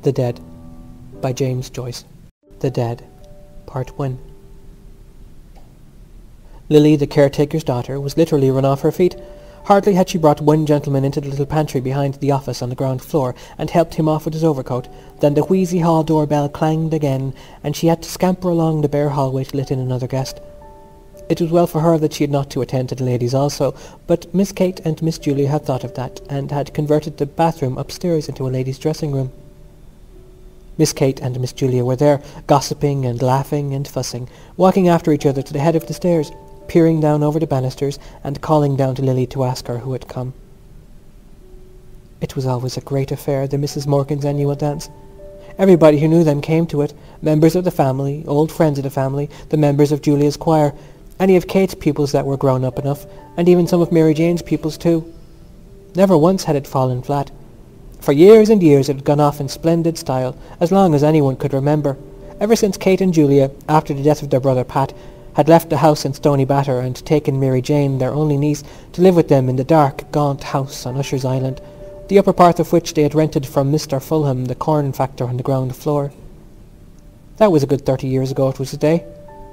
The Dead by James Joyce. The Dead, Part 1. Lily, the caretaker's daughter, was literally run off her feet. Hardly had she brought one gentleman into the little pantry behind the office on the ground floor and helped him off with his overcoat than the wheezy hall door bell clanged again, and she had to scamper along the bare hallway to let in another guest. It was well for her that she had not to attend to the ladies also, but Miss Kate and Miss Julia had thought of that, and had converted the bathroom upstairs into a ladies' dressing room. Miss Kate and Miss Julia were there, gossiping and laughing and fussing, walking after each other to the head of the stairs, peering down over the banisters and calling down to Lily to ask her who had come. It was always a great affair, the Mrs. Morgan's annual dance. Everybody who knew them came to it, members of the family, old friends of the family, the members of Julia's choir, any of Kate's pupils that were grown up enough, and even some of Mary Jane's pupils too. Never once had it fallen flat. For years and years it had gone off in splendid style, as long as anyone could remember, ever since Kate and Julia, after the death of their brother Pat, had left the house in Stony Batter and taken Mary Jane, their only niece, to live with them in the dark, gaunt house on Usher's Island, the upper part of which they had rented from Mr. Fulham, the corn factor on the ground floor. That was a good 30 years ago, it was the day.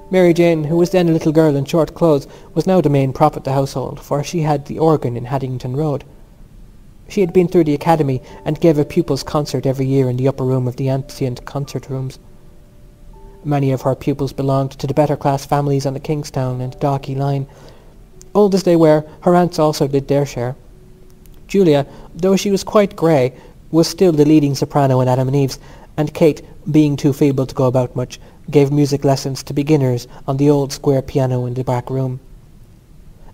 Mary Jane, who was then a little girl in short clothes, was now the main prop of the household, for she had the organ in Haddington Road. She had been through the academy and gave a pupils' concert every year in the upper room of the ancient concert rooms. Many of her pupils belonged to the better class families on the Kingstown and Dalkey line. Old as they were, her aunts also did their share. Julia, though she was quite grey, was still the leading soprano in Adam and Eve's, and Kate, being too feeble to go about much, gave music lessons to beginners on the old square piano in the back room.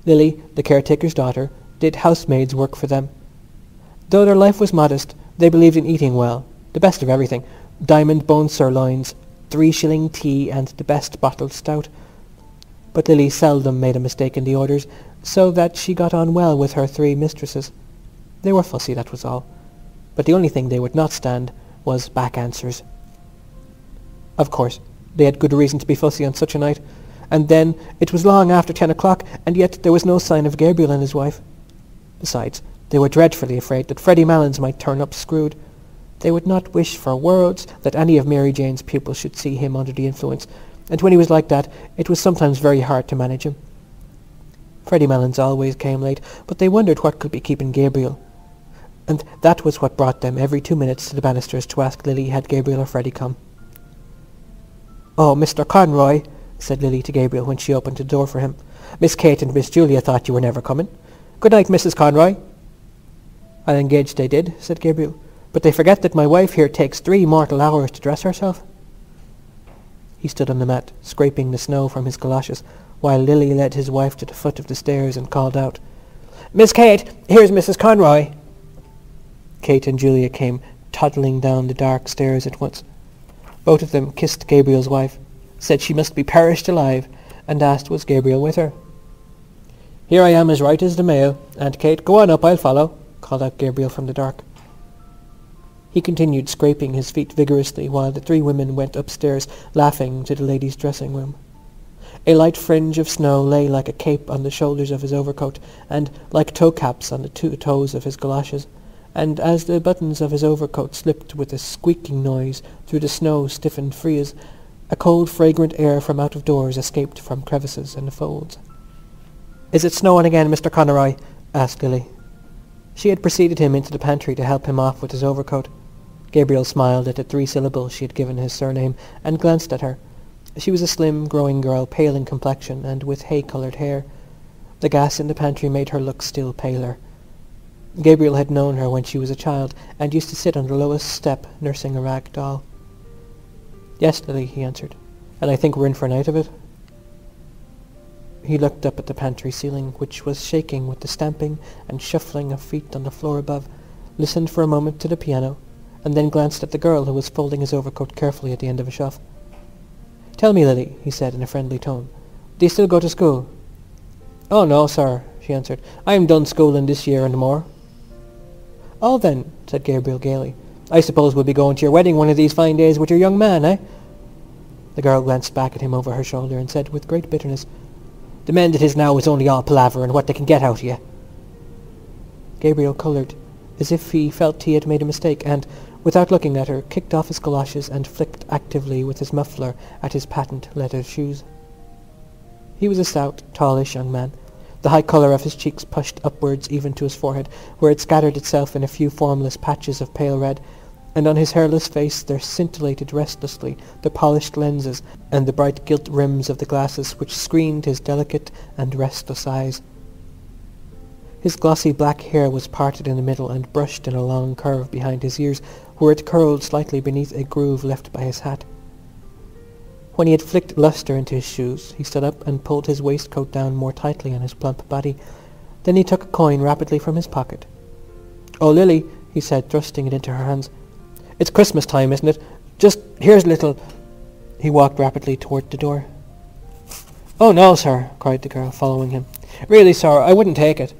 Lily, the caretaker's daughter, did housemaid's work for them. Though their life was modest, they believed in eating well, the best of everything, diamond bone sirloins, 3-shilling tea and the best bottled stout. But Lily seldom made a mistake in the orders, so that she got on well with her 3 mistresses. They were fussy, that was all. But the only thing they would not stand was back answers. Of course, they had good reason to be fussy on such a night, and then it was long after 10 o'clock, and yet there was no sign of Gabriel and his wife. Besides, they were dreadfully afraid that Freddy Malins might turn up screwed. They would not wish for worlds that any of Mary Jane's pupils should see him under the influence, and when he was like that, it was sometimes very hard to manage him. Freddy Malins always came late, but they wondered what could be keeping Gabriel. And that was what brought them every 2 minutes to the banisters to ask Lily had Gabriel or Freddy come. "Oh, Mr. Conroy," said Lily to Gabriel when she opened the door for him. "Miss Kate and Miss Julia thought you were never coming. Good night, Mrs. Conroy." "I'll engage they did," said Gabriel, "but they forget that my wife here takes 3 mortal hours to dress herself." He stood on the mat, scraping the snow from his goloshes, while Lily led his wife to the foot of the stairs and called out, "Miss Kate, here's Mrs. Conroy." Kate and Julia came toddling down the dark stairs at once. Both of them kissed Gabriel's wife, said she must be perished alive, and asked was Gabriel with her. "Here I am as right as the mail, Aunt Kate. Go on up, I'll follow," called out Gabriel from the dark. He continued scraping his feet vigorously while the 3 women went upstairs, laughing, to the ladies' dressing room. A light fringe of snow lay like a cape on the shoulders of his overcoat, and like toe-caps on the 2 toes of his goloshes, and as the buttons of his overcoat slipped with a squeaking noise through the snow-stiffened frieze, a cold fragrant air from out of doors escaped from crevices and folds. "Is it snowing again, Mr. Conroy?" asked Lily. She had preceded him into the pantry to help him off with his overcoat. Gabriel smiled at the 3 syllables she had given his surname, and glanced at her. She was a slim, growing girl, pale in complexion, and with hay-coloured hair. The gas in the pantry made her look still paler. Gabriel had known her when she was a child, and used to sit on the lowest step, nursing a rag doll. "Yes, Lily," he answered, "and I think we're in for a night of it." He looked up at the pantry ceiling, which was shaking with the stamping and shuffling of feet on the floor above, listened for a moment to the piano, and then glanced at the girl who was folding his overcoat carefully at the end of a shelf. "Tell me, Lily," he said in a friendly tone, "do you still go to school?" "Oh no, sir," she answered. "I'm done schooling this year and more." "Oh then," said Gabriel gaily, "I suppose we'll be going to your wedding one of these fine days with your young man, eh?" The girl glanced back at him over her shoulder and said with great bitterness, "The men that is now is only all palaver and what they can get out of you." Gabriel coloured. as if he felt he had made a mistake, and, without looking at her, kicked off his goloshes and flicked actively with his muffler at his patent leather shoes. He was a stout, tallish young man. The high colour of his cheeks pushed upwards even to his forehead, where it scattered itself in a few formless patches of pale red, and on his hairless face there scintillated restlessly the polished lenses and the bright gilt rims of the glasses which screened his delicate and restless eyes. His glossy black hair was parted in the middle and brushed in a long curve behind his ears, where it curled slightly beneath a groove left by his hat. When he had flicked lustre into his shoes, he stood up and pulled his waistcoat down more tightly on his plump body. Then he took a coin rapidly from his pocket. "Oh, Lily," he said, thrusting it into her hands. "It's Christmas time, isn't it? Just here's a little—" He walked rapidly toward the door. "Oh, no, sir," cried the girl, following him. "Really, sir, I wouldn't take it."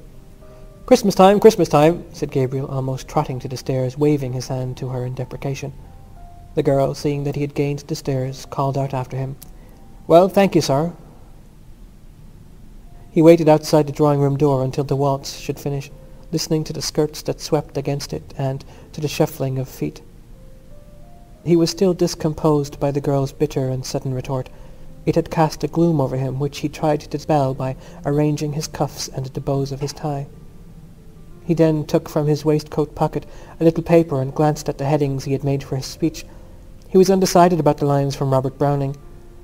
Christmas time," said Gabriel, almost trotting to the stairs, waving his hand to her in deprecation. The girl, seeing that he had gained the stairs, called out after him, "Well, thank you, sir." He waited outside the drawing-room door until the waltz should finish, listening to the skirts that swept against it and to the shuffling of feet. He was still discomposed by the girl's bitter and sudden retort. It had cast a gloom over him which he tried to dispel by arranging his cuffs and the bows of his tie. He then took from his waistcoat pocket a little paper and glanced at the headings he had made for his speech. He was undecided about the lines from Robert Browning,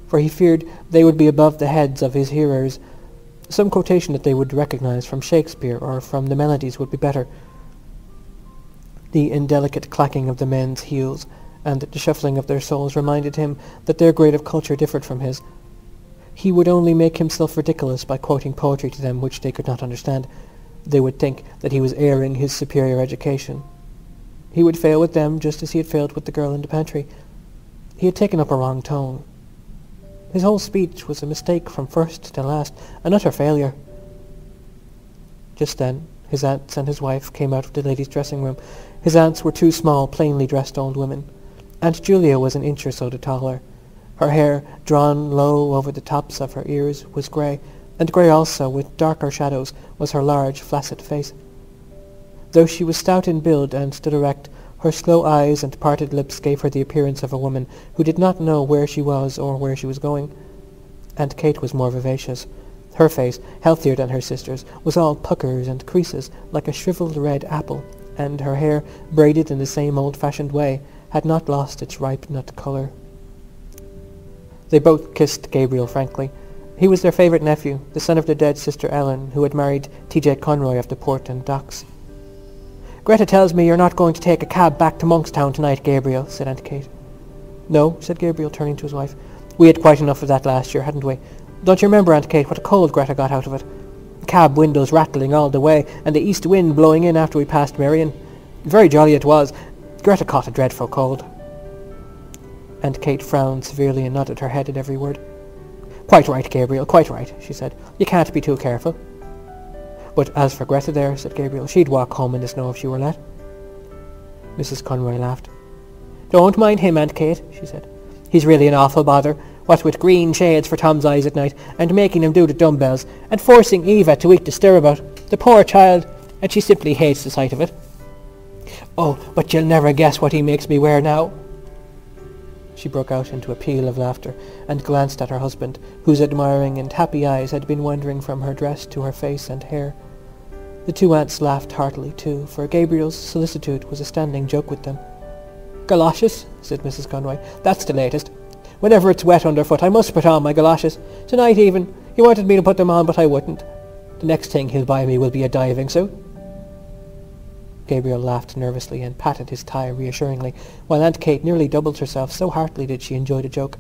for he feared they would be above the heads of his hearers. Some quotation that they would recognise from Shakespeare or from the melodies would be better. The indelicate clacking of the men's heels and the shuffling of their soles reminded him that their grade of culture differed from his. He would only make himself ridiculous by quoting poetry to them which they could not understand. They would think that he was airing his superior education. He would fail with them just as he had failed with the girl in the pantry. He had taken up a wrong tone. His whole speech was a mistake from first to last, an utter failure. Just then his aunts and his wife came out of the ladies' dressing-room. His aunts were two small, plainly dressed old women. Aunt Julia was an inch or so the taller. Her hair, drawn low over the tops of her ears, was grey, and grey also, with darker shadows, was her large, flaccid face. Though she was stout in build and stood erect, her slow eyes and parted lips gave her the appearance of a woman who did not know where she was or where she was going. Aunt Kate was more vivacious. Her face, healthier than her sister's, was all puckers and creases like a shrivelled red apple, and her hair, braided in the same old-fashioned way, had not lost its ripe nut colour. They both kissed Gabriel frankly. He was their favourite nephew, the son of their dead sister Ellen, who had married T.J. Conroy of the Port and Docks. "Greta tells me you're not going to take a cab back to Monkstown tonight, Gabriel," said Aunt Kate. "No," said Gabriel, turning to his wife. "We had quite enough of that last year, hadn't we? Don't you remember, Aunt Kate, what a cold Greta got out of it? Cab windows rattling all the way, and the east wind blowing in after we passed Marion. Very jolly it was. Greta caught a dreadful cold." Aunt Kate frowned severely and nodded her head at every word. "Quite right, Gabriel, quite right," she said. "You can't be too careful." "But as for Greta there," said Gabriel, "she'd walk home in the snow if she were let." Mrs. Conroy laughed. "Don't mind him, Aunt Kate," she said. "He's really an awful bother, what with green shades for Tom's eyes at night, and making him do the dumbbells, and forcing Eva to eat the stirabout, the poor child, and she simply hates the sight of it. Oh, but you'll never guess what he makes me wear now." She broke out into a peal of laughter and glanced at her husband, whose admiring and happy eyes had been wandering from her dress to her face and hair. The two aunts laughed heartily too, for Gabriel's solicitude was a standing joke with them. "Goloshes," said Mrs. Conroy. "That's the latest. Whenever it's wet underfoot I must put on my goloshes. Tonight even. He wanted me to put them on, but I wouldn't. The next thing he'll buy me will be a diving suit." Gabriel laughed nervously and patted his tie reassuringly, while Aunt Kate nearly doubled herself, so heartily did she enjoy the joke.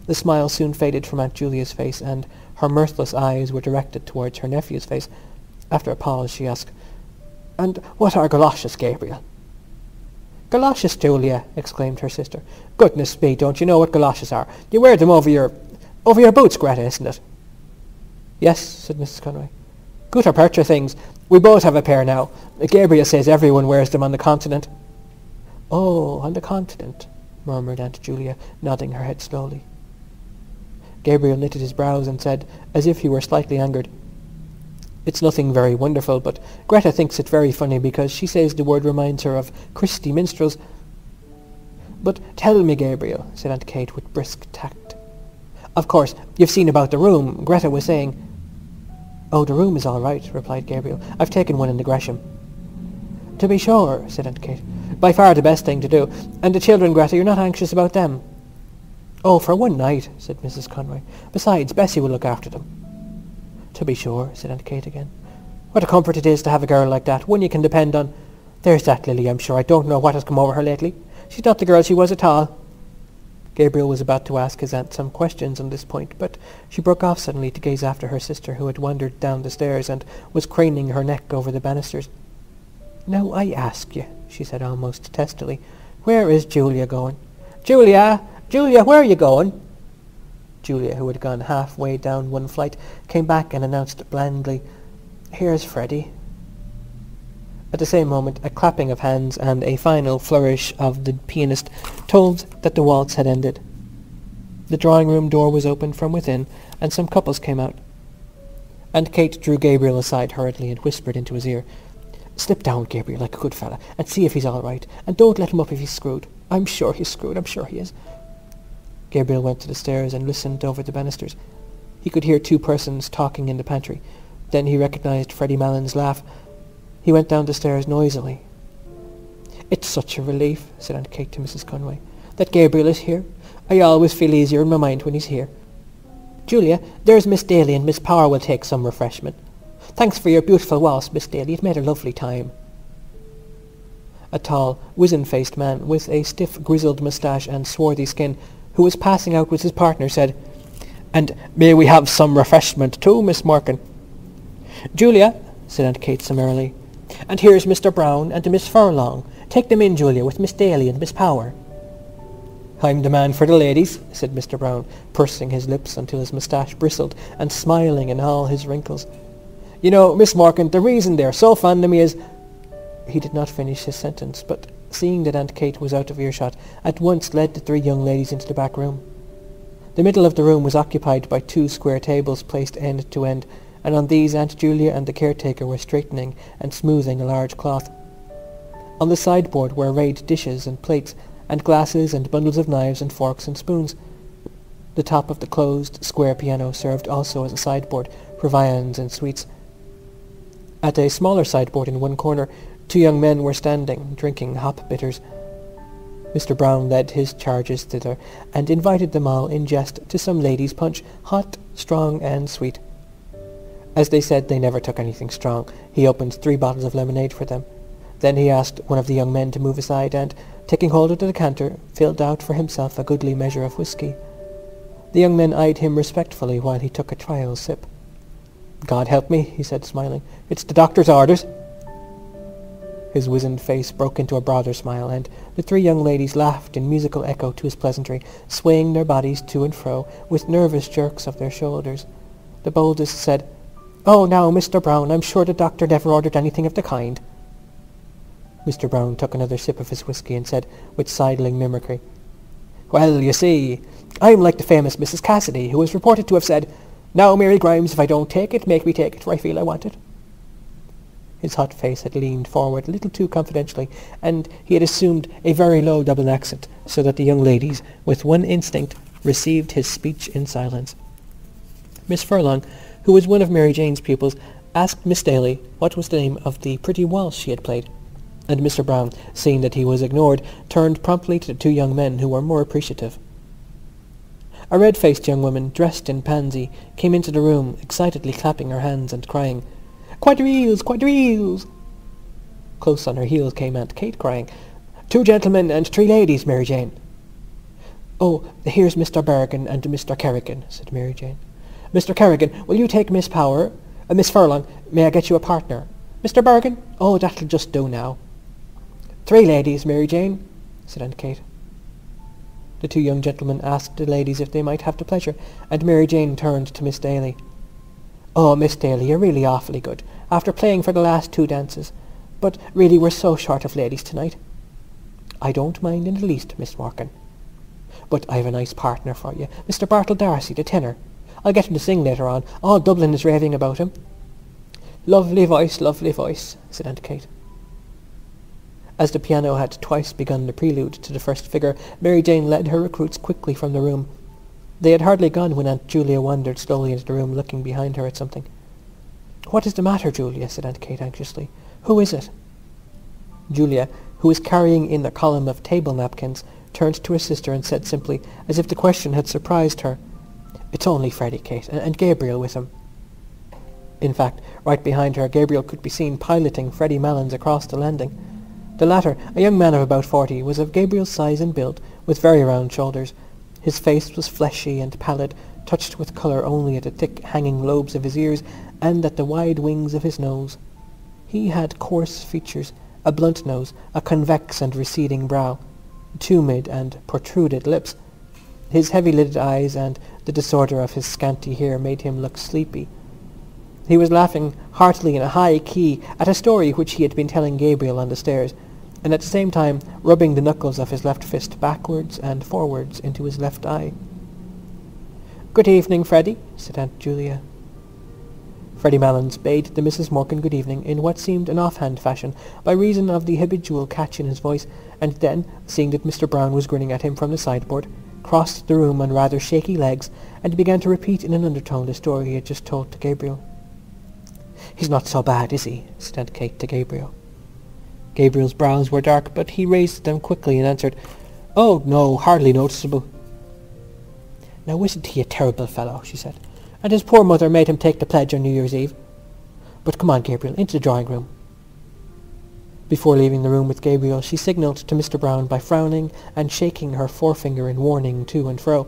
The smile soon faded from Aunt Julia's face, and her mirthless eyes were directed towards her nephew's face. After a pause she asked, "And what are goloshes, Gabriel?" "Goloshes, Julia!" exclaimed her sister. "Goodness me, don't you know what goloshes are? You wear them over your boots, Greta, isn't it?" "Yes," said Mrs. Conroy. "Gutta percha things. We both have a pair now. Gabriel says everyone wears them on the continent." "Oh, on the continent," murmured Aunt Julia, nodding her head slowly. Gabriel knitted his brows and said, as if he were slightly angered, It's nothing very wonderful, but Greta thinks it very funny because she says the word reminds her of Christy minstrels. But tell me, Gabriel, said Aunt Kate with brisk tact. Of course, you've seen about the room. Greta was saying... Oh, the room is all right, replied Gabriel. I've taken one in the Gresham. To be sure, said Aunt Kate. By far the best thing to do. And the children, Greta, you're not anxious about them? Oh, for one night, said Mrs. Conroy. Besides, Bessie will look after them. To be sure, said Aunt Kate again. What a comfort it is to have a girl like that, one you can depend on. There's that Lily, I'm sure. I don't know what has come over her lately. She's not the girl she was at all. Gabriel was about to ask his aunt some questions on this point, but she broke off suddenly to gaze after her sister, who had wandered down the stairs and was craning her neck over the banisters. Now I ask you, she said almost testily, where is Julia going? Julia! Julia, where are you going? Julia, who had gone halfway down one flight, came back and announced blandly, Here's Freddie. At the same moment a clapping of hands and a final flourish of the pianist told that the waltz had ended. The drawing-room door was opened from within, and some couples came out. Aunt Kate drew Gabriel aside hurriedly and whispered into his ear, Slip down, Gabriel, like a good fella, and see if he's all right, and don't let him up if he's screwed. I'm sure he's screwed, I'm sure he is. Gabriel went to the stairs and listened over the banisters. He could hear two persons talking in the pantry. Then he recognised Freddie Malon's laugh. He went down the stairs noisily. It's such a relief, said Aunt Kate to Mrs. Conway, that Gabriel is here. I always feel easier in my mind when he's here. Julia, there's Miss Daly, and Miss Power will take some refreshment. Thanks for your beautiful waltz, Miss Daly. It made a lovely time. A tall, wizen-faced man with a stiff, grizzled moustache and swarthy skin, who was passing out with his partner, said, And may we have some refreshment too, Miss Morkan? Julia, said Aunt Kate summarily, and here's Mr. Brown and Miss Furlong. Take them in, Julia, with Miss Daly and Miss Power. I'm the man for the ladies, said Mr. Brown, pursing his lips until his moustache bristled and smiling in all his wrinkles. You know, Miss Morkan, the reason they're so fond of me is... He did not finish his sentence, but seeing that Aunt Kate was out of earshot, at once led the three young ladies into the back room. The middle of the room was occupied by two square tables placed end to end, and on these Aunt Julia and the caretaker were straightening and smoothing a large cloth. On the sideboard were arrayed dishes and plates, and glasses and bundles of knives and forks and spoons. The top of the closed square piano served also as a sideboard for viands and sweets. At a smaller sideboard in one corner, two young men were standing, drinking hop bitters. Mr. Brown led his charges thither, and invited them all in jest to some ladies' punch, hot, strong, and sweet. As they said they never took anything strong, he opened 3 bottles of lemonade for them. Then he asked one of the young men to move aside, and, taking hold of the decanter, filled out for himself a goodly measure of whisky. The young men eyed him respectfully while he took a trial sip. God help me, he said, smiling. It's the doctor's orders. His wizened face broke into a broader smile, and the 3 young ladies laughed in musical echo to his pleasantry, swaying their bodies to and fro with nervous jerks of their shoulders. The boldest said, Oh, now, Mr. Brown, I'm sure the doctor never ordered anything of the kind. Mr. Brown took another sip of his whisky and said, with sidling mimicry, Well, you see, I'm like the famous Mrs. Cassidy, who is reported to have said, Now, Mary Grimes, if I don't take it, make me take it, for I feel I want it. His hot face had leaned forward a little too confidentially, and he had assumed a very low Dublin accent, so that the young ladies, with one instinct, received his speech in silence. Miss Furlong, who was one of Mary Jane's pupils, asked Miss Daly what was the name of the pretty waltz she had played, and Mr. Brown, seeing that he was ignored, turned promptly to the 2 young men who were more appreciative. A red-faced young woman, dressed in pansy, came into the room, excitedly clapping her hands and crying, Quadrilles! Quadrilles! Close on her heels came Aunt Kate, crying, 2 gentlemen and 3 ladies, Mary Jane. Oh, here's Mr. Berrigan and Mr. Kerrigan, said Mary Jane. Mr. Kerrigan, will you take Miss Power? Miss Furlong, may I get you a partner? Mr. Berrigan? Oh, that'll just do now. 3 ladies, Mary Jane, said Aunt Kate. The 2 young gentlemen asked the ladies if they might have the pleasure, and Mary Jane turned to Miss Daly. Oh, Miss Daly, you're really awfully good, after playing for the last 2 dances. But really we're so short of ladies tonight. I don't mind in the least, Miss Morkan. But I've a nice partner for you, Mr. Bartle Darcy, the tenor. I'll get him to sing later on. All Dublin is raving about him. Lovely voice, said Aunt Kate. As the piano had twice begun the prelude to the first figure, Mary Jane led her recruits quickly from the room. They had hardly gone when Aunt Julia wandered slowly into the room, looking behind her at something. "What is the matter, Julia?" said Aunt Kate anxiously. "Who is it?" Julia, who was carrying in a column of table napkins, turned to her sister and said simply, as if the question had surprised her, "It's only Freddy, Kate, and Gabriel with him." In fact, right behind her, Gabriel could be seen piloting Freddy Malins across the landing. The latter, a young man of about 40, was of Gabriel's size and build, with very round shoulders. His face was fleshy and pallid, touched with colour only at the thick hanging lobes of his ears and at the wide wings of his nose. He had coarse features, a blunt nose, a convex and receding brow, tumid and protruded lips. His heavy-lidded eyes and the disorder of his scanty hair made him look sleepy. He was laughing heartily in a high key at a story which he had been telling Gabriel on the stairs, and at the same time rubbing the knuckles of his left fist backwards and forwards into his left eye. "Good evening, Freddy," said Aunt Julia. Freddy Malins bade the Misses Morkan good evening in what seemed an offhand fashion by reason of the habitual catch in his voice, and then, seeing that Mr. Brown was grinning at him from the sideboard, crossed the room on rather shaky legs and began to repeat in an undertone the story he had just told to Gabriel. "He's not so bad, is he?" said Aunt Kate to Gabriel. Gabriel's brows were dark, but he raised them quickly and answered, "Oh, no, hardly noticeable." "Now isn't he a terrible fellow?" she said. "And his poor mother made him take the pledge on New Year's Eve. But come on, Gabriel, into the drawing-room." Before leaving the room with Gabriel, she signalled to Mr. Brown by frowning and shaking her forefinger in warning to and fro.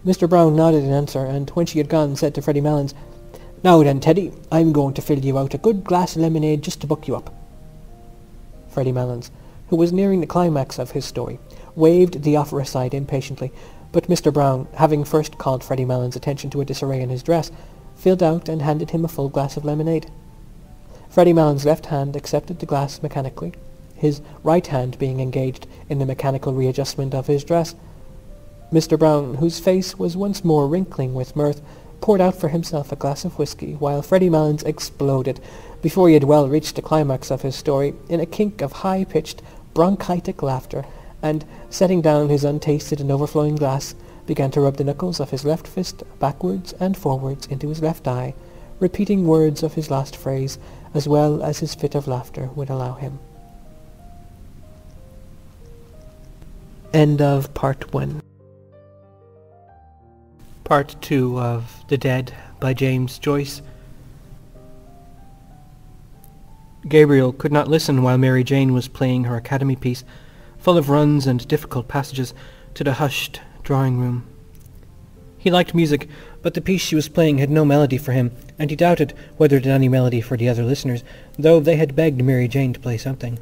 Mr. Brown nodded in answer, and when she had gone, said to Freddy Malins, "Now then, Teddy, I'm going to fill you out a good glass of lemonade just to buck you up." Freddy Malins, who was nearing the climax of his story, waved the offer aside impatiently, but Mr. Brown, having first called Freddy Malins' attention to a disarray in his dress, filled out and handed him a full glass of lemonade. Freddy Malins' left hand accepted the glass mechanically, his right hand being engaged in the mechanical readjustment of his dress. Mr. Brown, whose face was once more wrinkling with mirth, poured out for himself a glass of whisky, while Freddy Malins exploded, before he had well reached the climax of his story, in a kink of high-pitched, bronchitic laughter, and, setting down his untasted and overflowing glass, began to rub the knuckles of his left fist backwards and forwards into his left eye, repeating words of his last phrase, as well as his fit of laughter would allow him. End of Part 1. Part 2 of The Dead by James Joyce. Gabriel could not listen while Mary Jane was playing her Academy piece, full of runs and difficult passages, to the hushed drawing-room. He liked music, but the piece she was playing had no melody for him, and he doubted whether it had any melody for the other listeners, though they had begged Mary Jane to play something.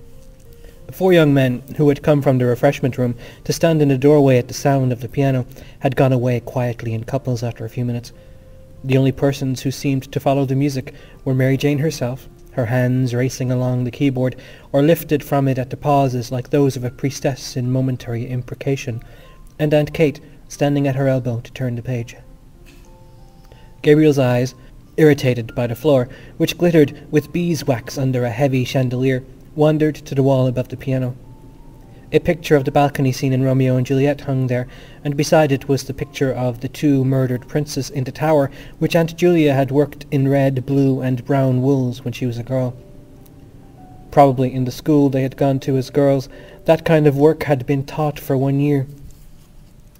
4 young men, who had come from the refreshment room to stand in the doorway at the sound of the piano, had gone away quietly in couples after a few minutes. The only persons who seemed to follow the music were Mary Jane herself, her hands racing along the keyboard, or lifted from it at the pauses like those of a priestess in momentary imprecation, and Aunt Kate standing at her elbow to turn the page. Gabriel's eyes, irritated by the floor, which glittered with beeswax under a heavy chandelier, wandered to the wall above the piano. A picture of the balcony scene in Romeo and Juliet hung there, and beside it was the picture of the 2 murdered princes in the tower, which Aunt Julia had worked in red, blue and brown wools when she was a girl. Probably in the school they had gone to as girls, that kind of work had been taught for 1 year.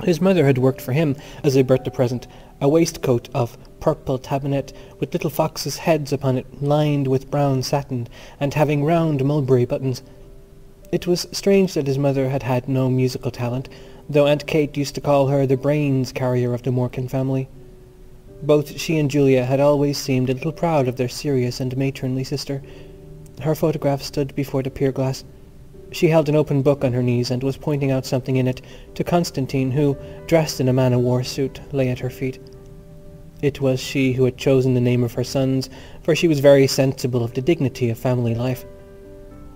His mother had worked for him, as a birthday present, a waistcoat of purple tabinet with little foxes' heads upon it, lined with brown satin, and having round mulberry buttons. It was strange that his mother had had no musical talent, though Aunt Kate used to call her the brains carrier of the Morkan family. Both she and Julia had always seemed a little proud of their serious and matronly sister. Her photograph stood before the pier-glass. She held an open book on her knees and was pointing out something in it to Constantine, who, dressed in a man-o'-war suit, lay at her feet. It was she who had chosen the name of her sons, for she was very sensible of the dignity of family life.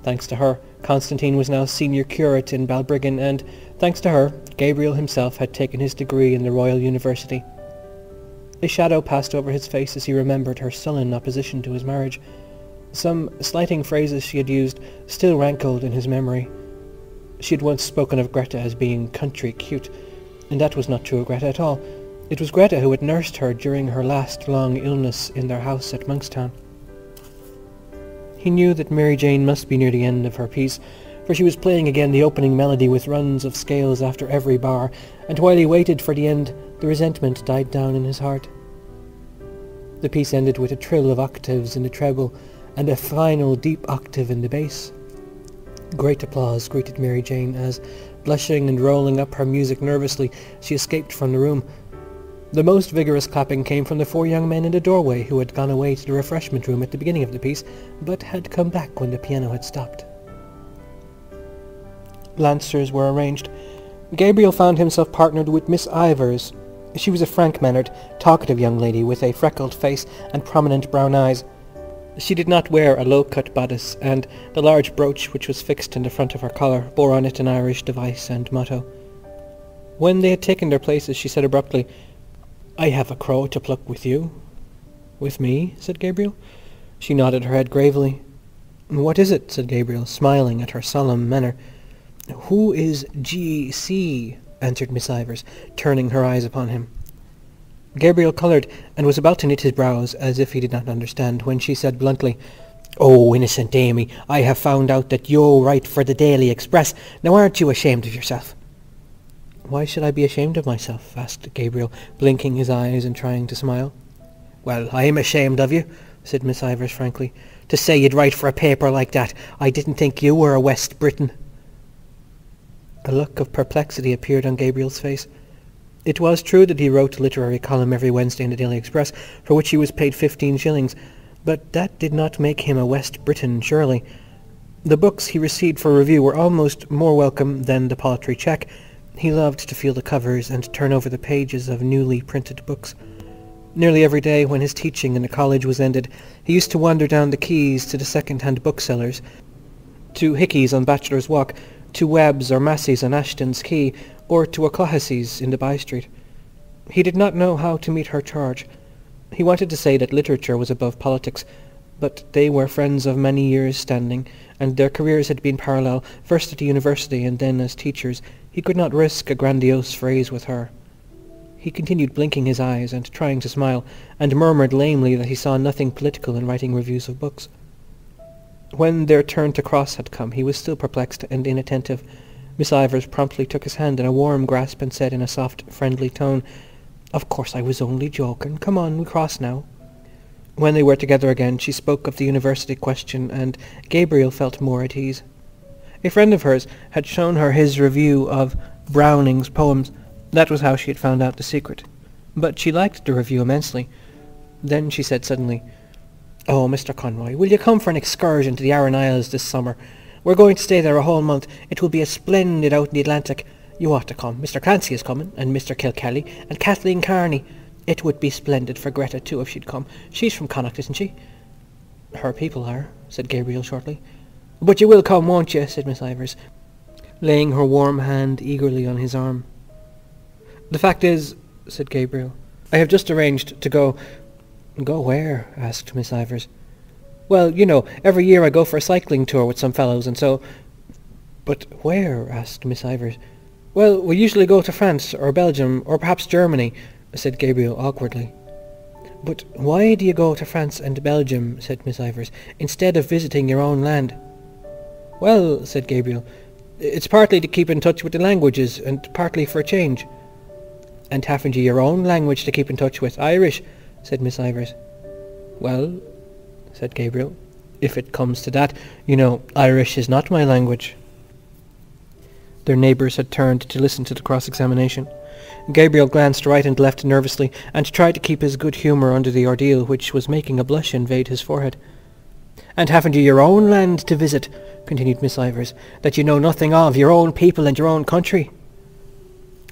Thanks to her, Constantine was now senior curate in Balbriggan, and, thanks to her, Gabriel himself had taken his degree in the Royal University. A shadow passed over his face as he remembered her sullen opposition to his marriage. Some slighting phrases she had used still rankled in his memory. She had once spoken of Greta as being country cute, and that was not true of Greta at all. It was Greta who had nursed her during her last long illness in their house at Monkstown. He knew that Mary Jane must be near the end of her piece, for she was playing again the opening melody with runs of scales after every bar, and while he waited for the end, the resentment died down in his heart. The piece ended with a trill of octaves in the treble and a final deep octave in the bass. Great applause greeted Mary Jane as, blushing and rolling up her music nervously, she escaped from the room. The most vigorous clapping came from the 4 young men in the doorway who had gone away to the refreshment room at the beginning of the piece, but had come back when the piano had stopped. Lancers were arranged. Gabriel found himself partnered with Miss Ivors. She was a frank-mannered, talkative young lady with a freckled face and prominent brown eyes. She did not wear a low-cut bodice, and the large brooch which was fixed in the front of her collar bore on it an Irish device and motto. When they had taken their places, she said abruptly, "I have a crow to pluck with you." "With me?" said Gabriel. She nodded her head gravely. "What is it?" said Gabriel, smiling at her solemn manner. "Who is G.C.?" answered Miss Ivors, turning her eyes upon him. Gabriel coloured and was about to knit his brows as if he did not understand, when she said bluntly, "Oh, innocent Amy, I have found out that you write for the Daily Express. Now aren't you ashamed of yourself?" "Why should I be ashamed of myself?" asked Gabriel, blinking his eyes and trying to smile. "Well, I'm ashamed of you," said Miss Ivors frankly. "To say you'd write for a paper like that. I didn't think you were a West Briton." A look of perplexity appeared on Gabriel's face. It was true that he wrote a literary column every Wednesday in the Daily Express, for which he was paid 15 shillings, but that did not make him a West Briton, surely. The books he received for review were almost more welcome than the paltry cheque. He loved to feel the covers and turn over the pages of newly printed books. Nearly every day, when his teaching in the college was ended, he used to wander down the quays to the second-hand booksellers, to Hickey's on Bachelor's Walk, to Webb's or Massey's on Ashton's Quay, or to O'Clohissey's in the by-street. He did not know how to meet her charge. He wanted to say that literature was above politics, but they were friends of many years' standing, and their careers had been parallel, first at the university and then as teachers. He could not risk a grandiose phrase with her. He continued blinking his eyes and trying to smile, and murmured lamely that he saw nothing political in writing reviews of books. When their turn to cross had come, he was still perplexed and inattentive. Miss Ivors promptly took his hand in a warm grasp and said in a soft, friendly tone, "Of course I was only joking. Come on, we cross now." When they were together again, she spoke of the university question, and Gabriel felt more at ease. A friend of hers had shown her his review of Browning's poems. That was how she had found out the secret. But she liked the review immensely. Then she said suddenly, "Oh, Mr. Conroy, will you come for an excursion to the Aran Isles this summer? We're going to stay there a whole month. It will be a splendid out in the Atlantic. You ought to come. Mr. Clancy is coming, and Mr. Kilkelly, and Kathleen Carney. It would be splendid for Greta too if she'd come. She's from Connacht, isn't she?" "Her people are," said Gabriel shortly. "But you will come, won't you?" said Miss Ivors, laying her warm hand eagerly on his arm. "The fact is," said Gabriel, "I have just arranged to go—" "Go where?" asked Miss Ivors. "Well, you know, every year I go for a cycling tour with some fellows, and so—" "But where?" asked Miss Ivors. "Well, we usually go to France or Belgium or perhaps Germany," said Gabriel awkwardly. "But why do you go to France and Belgium," said Miss Ivors, "instead of visiting your own land?" "Well," said Gabriel, "it's partly to keep in touch with the languages and partly for a change." "And haven't you your own language to keep in touch with, Irish?" said Miss Ivors. "Well," said Gabriel, "if it comes to that, you know, Irish is not my language." Their neighbours had turned to listen to the cross-examination. Gabriel glanced right and left nervously and tried to keep his good humour under the ordeal which was making a blush invade his forehead. "And haven't you your own land to visit," continued Miss Ivors, "that you know nothing of, your own people and your own country?"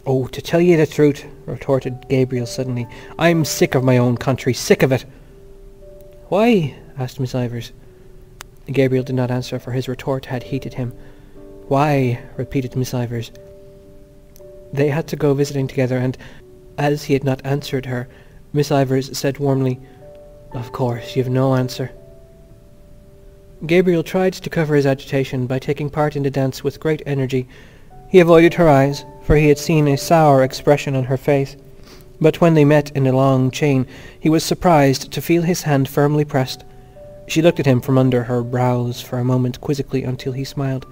"Oh, to tell you the truth," retorted Gabriel suddenly, "I'm sick of my own country, sick of it." "Why?" asked Miss Ivors. Gabriel did not answer, for his retort had heated him. "Why?" repeated Miss Ivors. They had to go visiting together, and, as he had not answered her, Miss Ivors said warmly, "Of course, you've no answer." Gabriel tried to cover his agitation by taking part in the dance with great energy. He avoided her eyes, for he had seen a sour expression on her face. But when they met in a long chain, he was surprised to feel his hand firmly pressed. She looked at him from under her brows for a moment quizzically until he smiled.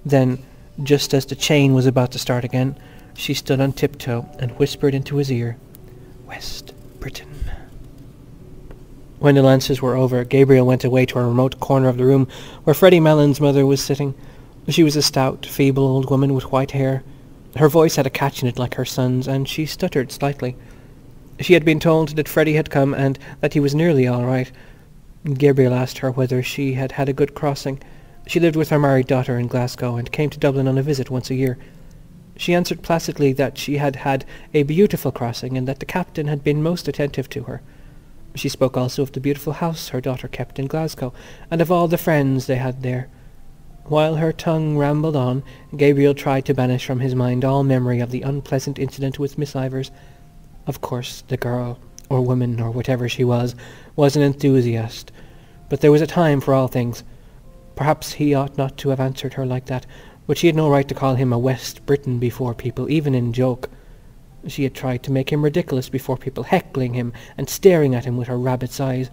Then, just as the chain was about to start again, she stood on tiptoe and whispered into his ear, "West Britain." When the dances were over, Gabriel went away to a remote corner of the room where Freddy Malins' mother was sitting. She was a stout, feeble old woman with white hair. Her voice had a catch in it like her son's, and she stuttered slightly. She had been told that Freddy had come and that he was nearly all right. Gabriel asked her whether she had had a good crossing. She lived with her married daughter in Glasgow and came to Dublin on a visit once a year. She answered placidly that she had had a beautiful crossing and that the captain had been most attentive to her. She spoke also of the beautiful house her daughter kept in Glasgow and of all the friends they had there. While her tongue rambled on, Gabriel tried to banish from his mind all memory of the unpleasant incident with Miss Ivors. Of course, the girl, or woman, or whatever she was an enthusiast, but there was a time for all things. Perhaps he ought not to have answered her like that, but she had no right to call him a West Briton before people, even in joke. She had tried to make him ridiculous before people, heckling him and staring at him with her rabbit's eyes.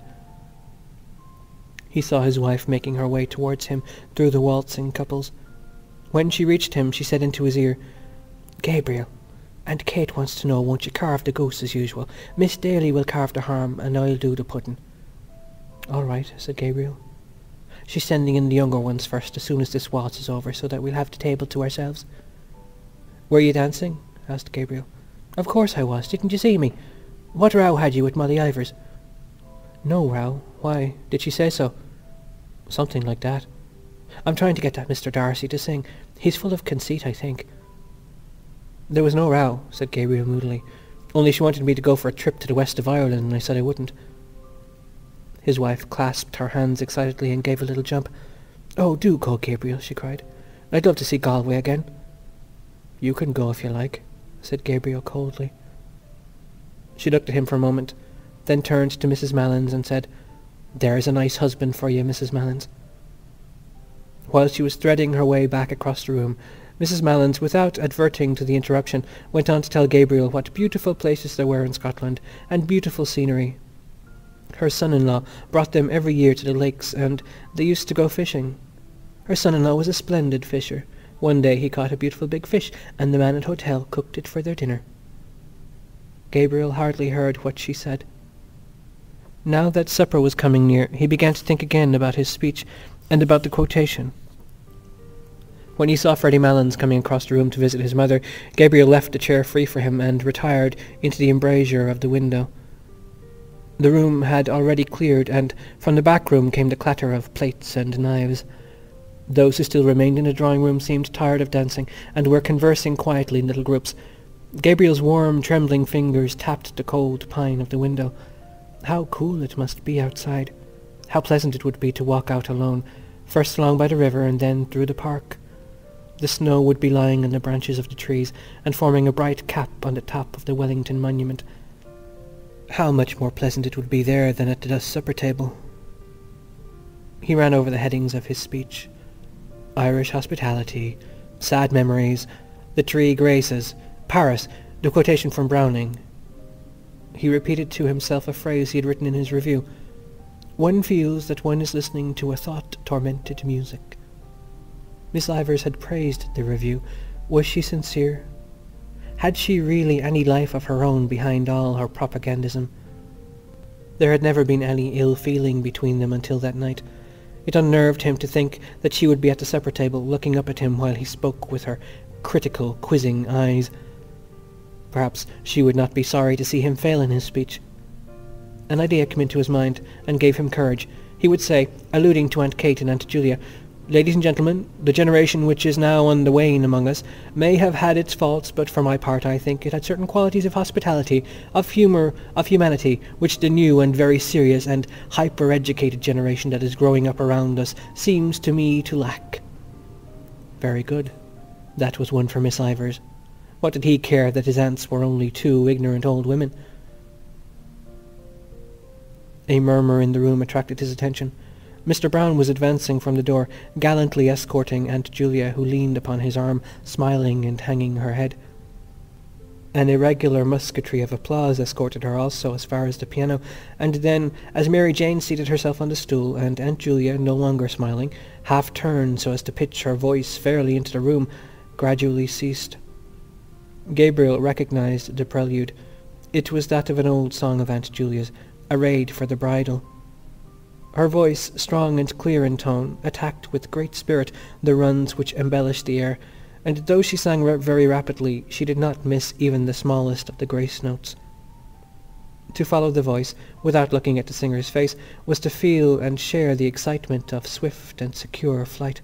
He saw his wife making her way towards him through the waltzing couples. When she reached him, she said into his ear, "Gabriel, and Kate wants to know, won't you carve the goose as usual? Miss Daly will carve the ham and I'll do the pudding." "All right," said Gabriel. "She's sending in the younger ones first as soon as this waltz is over so that we'll have the table to ourselves." "Were you dancing?" asked Gabriel. "Of course I was. Didn't you see me? What row had you with Molly Ivors?" "No row. Why? Did she say so?" "Something like that. I'm trying to get that Mr. Darcy to sing. He's full of conceit, I think." "There was no row," said Gabriel moodily. "Only she wanted me to go for a trip to the west of Ireland and I said I wouldn't." His wife clasped her hands excitedly and gave a little jump. "Oh, do go, Gabriel," she cried. "I'd love to see Galway again." "You can go if you like," said Gabriel coldly. She looked at him for a moment, then turned to Mrs. Malins and said, "There's a nice husband for you, Mrs. Malins." While she was threading her way back across the room, Mrs. Malins, without adverting to the interruption, went on to tell Gabriel what beautiful places there were in Scotland, and beautiful scenery. Her son-in-law brought them every year to the lakes, and they used to go fishing. Her son-in-law was a splendid fisher. One day he caught a beautiful big fish, and the man at hotel cooked it for their dinner. Gabriel hardly heard what she said. Now that supper was coming near, he began to think again about his speech and about the quotation. When he saw Freddy Malins coming across the room to visit his mother, Gabriel left the chair free for him and retired into the embrasure of the window. The room had already cleared, and from the back room came the clatter of plates and knives. Those who still remained in the drawing-room seemed tired of dancing, and were conversing quietly in little groups. Gabriel's warm, trembling fingers tapped the cold pine of the window. How cool it must be outside. How pleasant it would be to walk out alone, first along by the river and then through the park. The snow would be lying on the branches of the trees and forming a bright cap on the top of the Wellington Monument. How much more pleasant it would be there than at the supper table. He ran over the headings of his speech. Irish hospitality, sad memories, the three graces, Paris, the quotation from Browning. He repeated to himself a phrase he had written in his review. One feels that one is listening to a thought-tormented music. Miss Ivors had praised the review. Was she sincere? Had she really any life of her own behind all her propagandism? There had never been any ill feeling between them until that night. It unnerved him to think that she would be at the supper table looking up at him while he spoke with her critical, quizzing eyes. Perhaps she would not be sorry to see him fail in his speech. An idea came into his mind and gave him courage. He would say, alluding to Aunt Kate and Aunt Julia, "Ladies and gentlemen, the generation which is now on the wane among us may have had its faults, but for my part I think it had certain qualities of hospitality, of humour, of humanity, which the new and very serious and hyper-educated generation that is growing up around us seems to me to lack." Very good. That was one for Miss Ivors. What did he care that his aunts were only two ignorant old women? A murmur in the room attracted his attention. Mr. Brown was advancing from the door, gallantly escorting Aunt Julia, who leaned upon his arm, smiling and hanging her head. An irregular musketry of applause escorted her also as far as the piano, and then, as Mary Jane seated herself on the stool, and Aunt Julia, no longer smiling, half turned so as to pitch her voice fairly into the room, gradually ceased. Gabriel recognised the prelude. It was that of an old song of Aunt Julia's, arrayed for the bridal. Her voice, strong and clear in tone, attacked with great spirit the runs which embellished the air, and though she sang very rapidly, she did not miss even the smallest of the grace notes. To follow the voice, without looking at the singer's face, was to feel and share the excitement of swift and secure flight.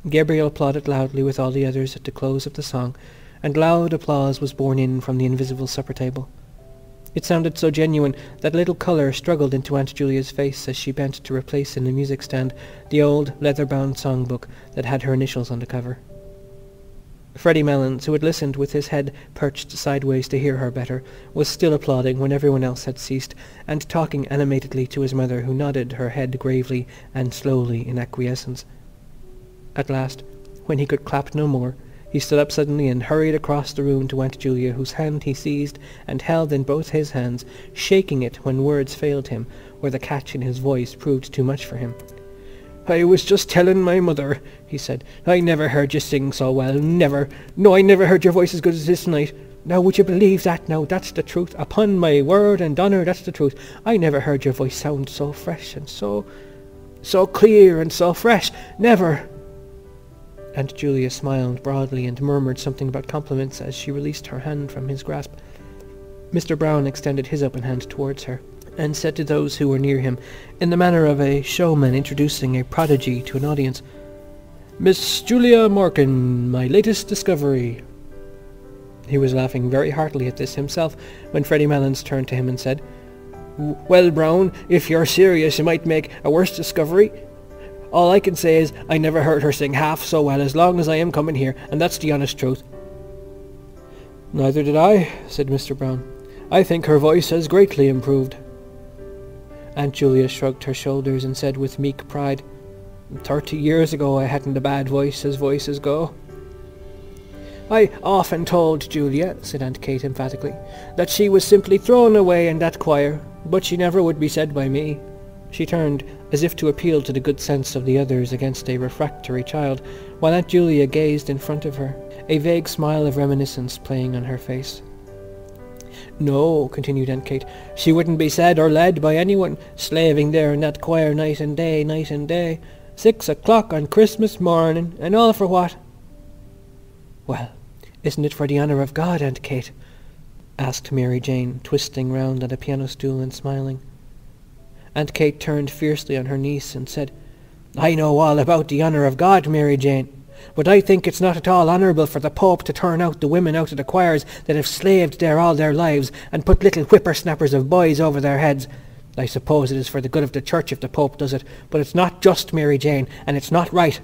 Gabriel applauded loudly with all the others at the close of the song, and loud applause was borne in from the invisible supper table. It sounded so genuine that a little colour struggled into Aunt Julia's face as she bent to replace in the music stand the old leather-bound songbook that had her initials on the cover. Freddy Malins, who had listened with his head perched sideways to hear her better, was still applauding when everyone else had ceased, and talking animatedly to his mother, who nodded her head gravely and slowly in acquiescence. At last, when he could clap no more, he stood up suddenly and hurried across the room to Aunt Julia, whose hand he seized and held in both his hands, shaking it when words failed him, or the catch in his voice proved too much for him. "I was just telling my mother," he said. "I never heard you sing so well, never. No, I never heard your voice as good as this night. Now, would you believe that? Now, that's the truth. Upon my word and honour, that's the truth. I never heard your voice sound so fresh and so clear and so fresh. Never." Aunt Julia smiled broadly and murmured something about compliments as she released her hand from his grasp. Mr. Brown extended his open hand towards her, and said to those who were near him, in the manner of a showman introducing a prodigy to an audience, "Miss Julia Morkan, my latest discovery." He was laughing very heartily at this himself when Freddy Malins turned to him and said, "Well, Brown, if you're serious you might make a worse discovery. All I can say is I never heard her sing half so well as long as I am coming here, and that's the honest truth." "Neither did I," said Mr. Brown. "I think her voice has greatly improved." Aunt Julia shrugged her shoulders and said with meek pride, 30 years ago I hadn't a bad voice as voices go." "I often told Julia," said Aunt Kate emphatically, "that she was simply thrown away in that choir, but she never would be said by me." She turned, as if to appeal to the good sense of the others against a refractory child, while Aunt Julia gazed in front of her, a vague smile of reminiscence playing on her face. "No," continued Aunt Kate, "she wouldn't be said or led by anyone, slaving there in that choir night and day. 6 o'clock on Christmas morning, and all for what?" "Well, isn't it for the honour of God, Aunt Kate?" asked Mary Jane, twisting round on the piano stool and smiling. Aunt Kate turned fiercely on her niece and said, "I know all about the honour of God, Mary Jane, but I think it's not at all honourable for the Pope to turn out the women out of the choirs that have slaved there all their lives and put little whippersnappers of boys over their heads. I suppose it is for the good of the Church if the Pope does it, but it's not just, Mary Jane, and it's not right."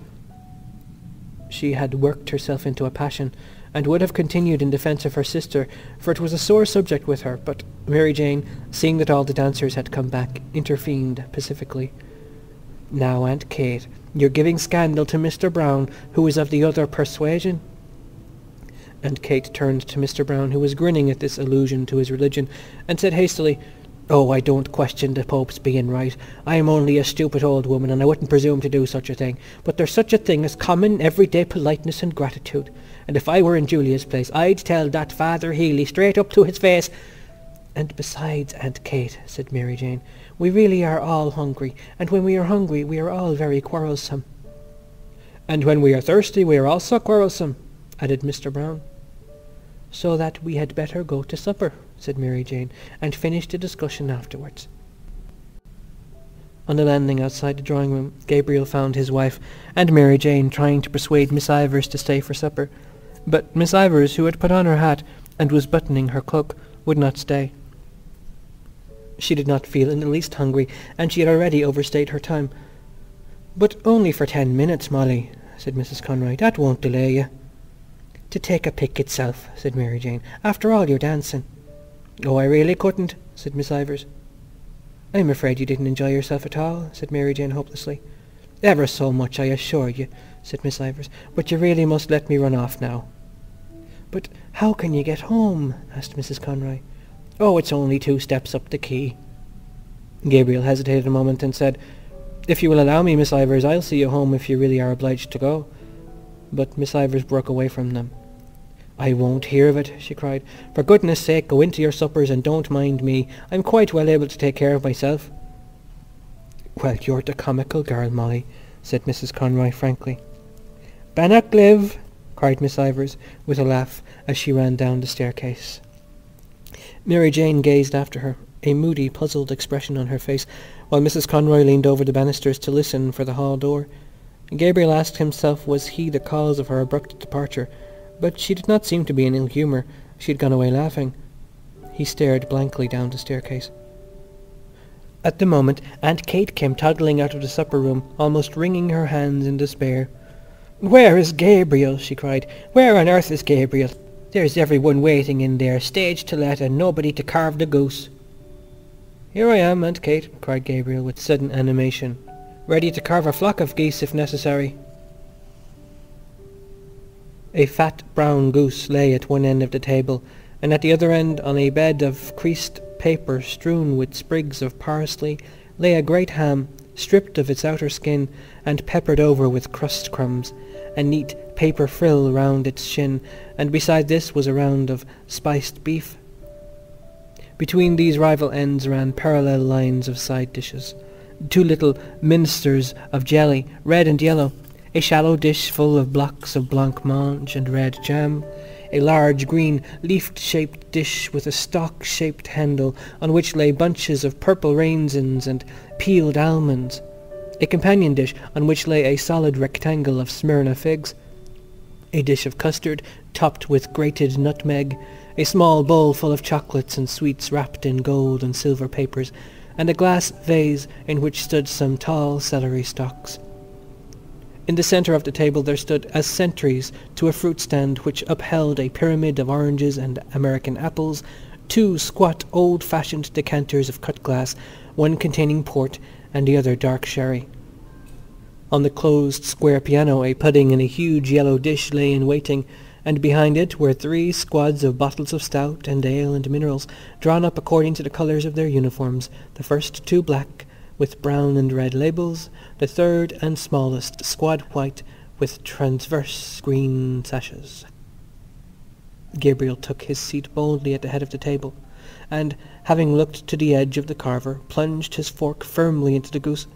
She had worked herself into a passion, and would have continued in defence of her sister, for it was a sore subject with her, but Mary Jane, seeing that all the dancers had come back, intervened pacifically. "Now, Aunt Kate, you're giving scandal to Mr. Brown, who is of the other persuasion." Aunt Kate turned to Mr. Brown, who was grinning at this allusion to his religion, and said hastily, "Oh, I don't question the Pope's being right. I am only a stupid old woman, and I wouldn't presume to do such a thing. But there's such a thing as common everyday politeness and gratitude. And if I were in Julia's place, I'd tell that Father Healy straight up to his face—" "And besides, Aunt Kate," said Mary Jane, "we really are all hungry, and when we are hungry we are all very quarrelsome." "And when we are thirsty we are also quarrelsome," added Mr. Brown. "So that we had better go to supper," said Mary Jane, "and finish the discussion afterwards." On the landing outside the drawing-room, Gabriel found his wife and Mary Jane trying to persuade Miss Ivors to stay for supper, but Miss Ivors, who had put on her hat and was buttoning her cloak, would not stay. She did not feel in the least hungry, and she had already overstayed her time. "But only for 10 minutes, Molly," said Mrs. Conroy. "That won't delay you." "To take a pick itself," said Mary Jane. "After all your dancing." "Oh, I really couldn't," said Miss Ivors. "I'm afraid you didn't enjoy yourself at all," said Mary Jane hopelessly. "Ever so much, I assure you," said Miss Ivors. "But you really must let me run off now." "But how can you get home?" asked Mrs. Conroy. "Oh, it's only 2 steps up the quay." Gabriel hesitated a moment and said, "If you will allow me, Miss Ivors, I'll see you home if you really are obliged to go." But Miss Ivors broke away from them. "I won't hear of it," she cried. "For goodness sake, go into your suppers and don't mind me. I'm quite well able to take care of myself." "Well, you're the comical girl, Molly," said Mrs. Conroy frankly. "Bannock live!" cried Miss Ivors with a laugh as she ran down the staircase. Mary Jane gazed after her, a moody, puzzled expression on her face, while Mrs. Conroy leaned over the banisters to listen for the hall door. Gabriel asked himself was he the cause of her abrupt departure, but she did not seem to be in ill humour. She had gone away laughing. He stared blankly down the staircase. At the moment Aunt Kate came toddling out of the supper-room, almost wringing her hands in despair. "Where is Gabriel?" she cried. "Where on earth is Gabriel? There's everyone waiting in there, stage to let, and nobody to carve the goose." "Here I am, Aunt Kate," cried Gabriel with sudden animation, "ready to carve a flock of geese if necessary." A fat brown goose lay at one end of the table, and at the other end, on a bed of creased paper strewn with sprigs of parsley, lay a great ham, stripped of its outer skin and peppered over with crust crumbs, a neat paper frill round its shin, and beside this was a round of spiced beef. Between these rival ends ran parallel lines of side dishes. 2 little minsters of jelly, red and yellow, a shallow dish full of blocks of blancmange and red jam, a large green leaf-shaped dish with a stalk-shaped handle on which lay bunches of purple raisins and peeled almonds, a companion dish on which lay a solid rectangle of Smyrna figs, a dish of custard topped with grated nutmeg, a small bowl full of chocolates and sweets wrapped in gold and silver papers, and a glass vase in which stood some tall celery stalks. In the centre of the table there stood as sentries to a fruit stand which upheld a pyramid of oranges and American apples, 2 squat old-fashioned decanters of cut glass, one containing port and the other dark sherry. On the closed square piano a pudding in a huge yellow dish lay in waiting, and behind it were 3 squads of bottles of stout and ale and minerals, drawn up according to the colours of their uniforms, the first 2 black, with brown and red labels, the third and smallest squad white with transverse green sashes. Gabriel took his seat boldly at the head of the table, and, having looked to the edge of the carver, plunged his fork firmly into the goose.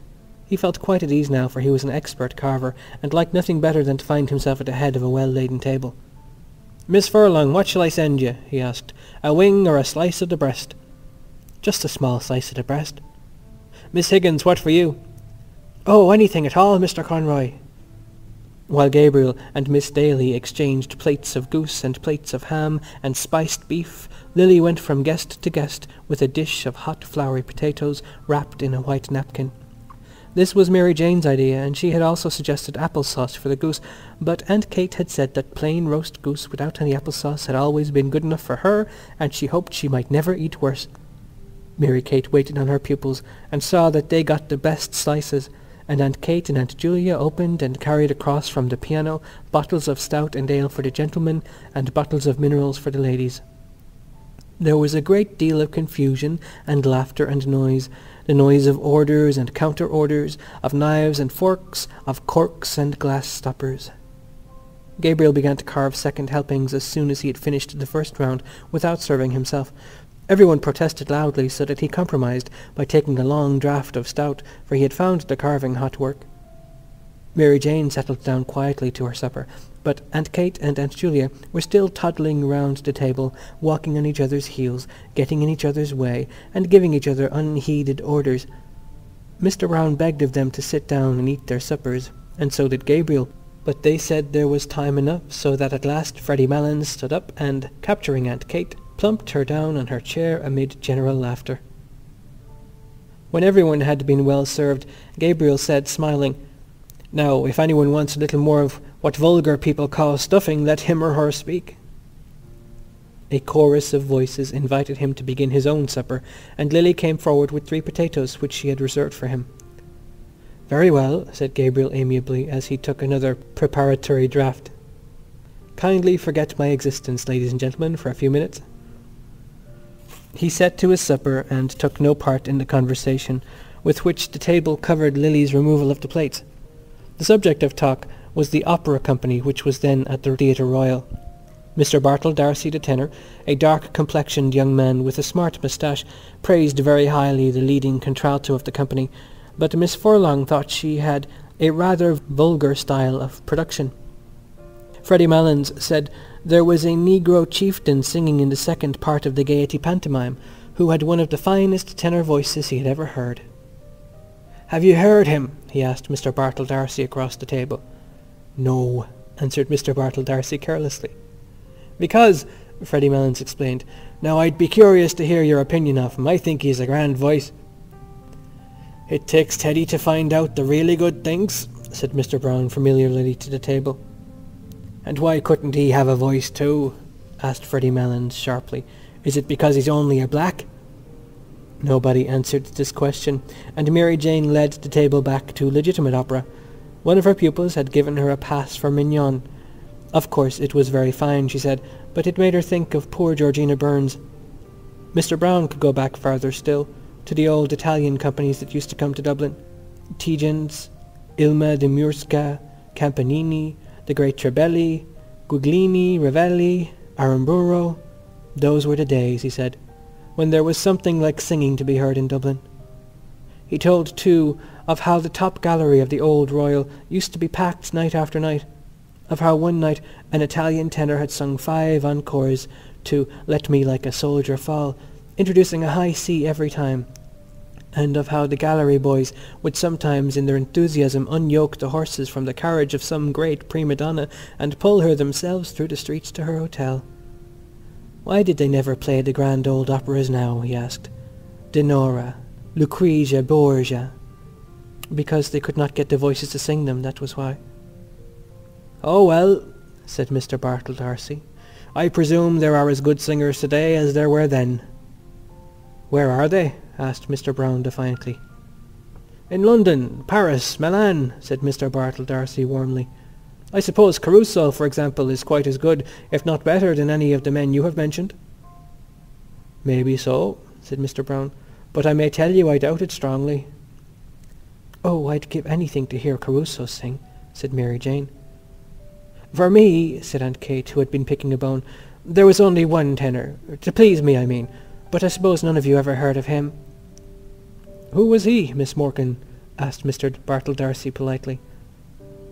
He felt quite at ease now, for he was an expert carver, and liked nothing better than to find himself at the head of a well-laden table. "Miss Furlong, what shall I send you?" he asked. "A wing or a slice of the breast?" "Just a small slice of the breast." "Miss Higgins, what for you?" "Oh, anything at all, Mr. Conroy." While Gabriel and Miss Daly exchanged plates of goose and plates of ham and spiced beef, Lily went from guest to guest with a dish of hot floury potatoes wrapped in a white napkin. This was Mary Jane's idea, and she had also suggested apple sauce for the goose, but Aunt Kate had said that plain roast goose without any apple sauce had always been good enough for her, and she hoped she might never eat worse. Mary Kate waited on her pupils and saw that they got the best slices, and Aunt Kate and Aunt Julia opened and carried across from the piano bottles of stout and ale for the gentlemen and bottles of minerals for the ladies. There was a great deal of confusion and laughter and noise, the noise of orders and counter-orders, of knives and forks, of corks and glass stoppers. Gabriel began to carve second helpings as soon as he had finished the first round without serving himself. Everyone protested loudly, so that he compromised by taking a long draught of stout, for he had found the carving hot work. Mary Jane settled down quietly to her supper, but Aunt Kate and Aunt Julia were still toddling round the table, walking on each other's heels, getting in each other's way, and giving each other unheeded orders. Mr. Brown begged of them to sit down and eat their suppers, and so did Gabriel, but they said there was time enough, so that at last Freddy Malins stood up and, capturing Aunt Kate, plumped her down on her chair amid general laughter. When everyone had been well served, Gabriel said, smiling, "Now, if anyone wants a little more of what vulgar people call stuffing, let him or her speak." A chorus of voices invited him to begin his own supper, and Lily came forward with 3 potatoes which she had reserved for him. "Very well," said Gabriel amiably, as he took another preparatory draught. "Kindly forget my existence, ladies and gentlemen, for a few minutes." He set to his supper and took no part in the conversation, with which the table covered Lily's removal of the plates. The subject of talk was the opera company which was then at the Theatre Royal. Mr. Bartle D'Arcy the tenor, a dark-complexioned young man with a smart moustache, praised very highly the leading contralto of the company, but Miss Furlong thought she had a rather vulgar style of production. Freddy Malins said there was a negro chieftain singing in the second part of the Gaiety pantomime, who had one of the finest tenor voices he had ever heard. "Have you heard him?" he asked Mr. Bartle D'Arcy across the table. "No," answered Mr. Bartle D'Arcy carelessly. "Because," Freddy Malins explained, "now I'd be curious to hear your opinion of him. I think he's a grand voice." "It takes Teddy to find out the really good things," said Mr. Brown familiarly to the table. "And why couldn't he have a voice too?" asked Freddy Malins sharply. "Is it because he's only a black?" Nobody answered this question, and Mary Jane led the table back to legitimate opera. One of her pupils had given her a pass for Mignon. Of course it was very fine, she said, but it made her think of poor Georgina Burns. Mr. Brown could go back farther still, to the old Italian companies that used to come to Dublin. Tietjens, Ilma de Murska, Campanini, the great Trebelli, Guiglini, Ravelli, Aramburo. Those were the days, he said, when there was something like singing to be heard in Dublin. He told, too, of how the top gallery of the old Royal used to be packed night after night, of how one night an Italian tenor had sung 5 encores to Let Me Like a Soldier Fall, introducing a high C every time, and of how the gallery boys would sometimes in their enthusiasm unyoke the horses from the carriage of some great prima donna and pull her themselves through the streets to her hotel. Why did they never play the grand old operas now, he asked. Dinorah, Lucrezia Borgia. Because they could not get the voices to sing them, that was why. "Oh, well," said Mr. Bartle D'Arcy, "I presume there are as good singers today as there were then." "Where are they?" asked Mr. Brown defiantly. "In London, Paris, Milan," said Mr. Bartle D'Arcy warmly. "I suppose Caruso, for example, is quite as good, if not better, than any of the men you have mentioned." "Maybe so," said Mr. Brown, "but I may tell you I doubt it strongly." "Oh, I'd give anything to hear Caruso sing," said Mary Jane. "For me," said Aunt Kate, who had been picking a bone, "there was only one tenor, to please me, I mean, but I suppose none of you ever heard of him." "Who was he, Miss Morkan?" asked Mr. Bartle D'Arcy politely.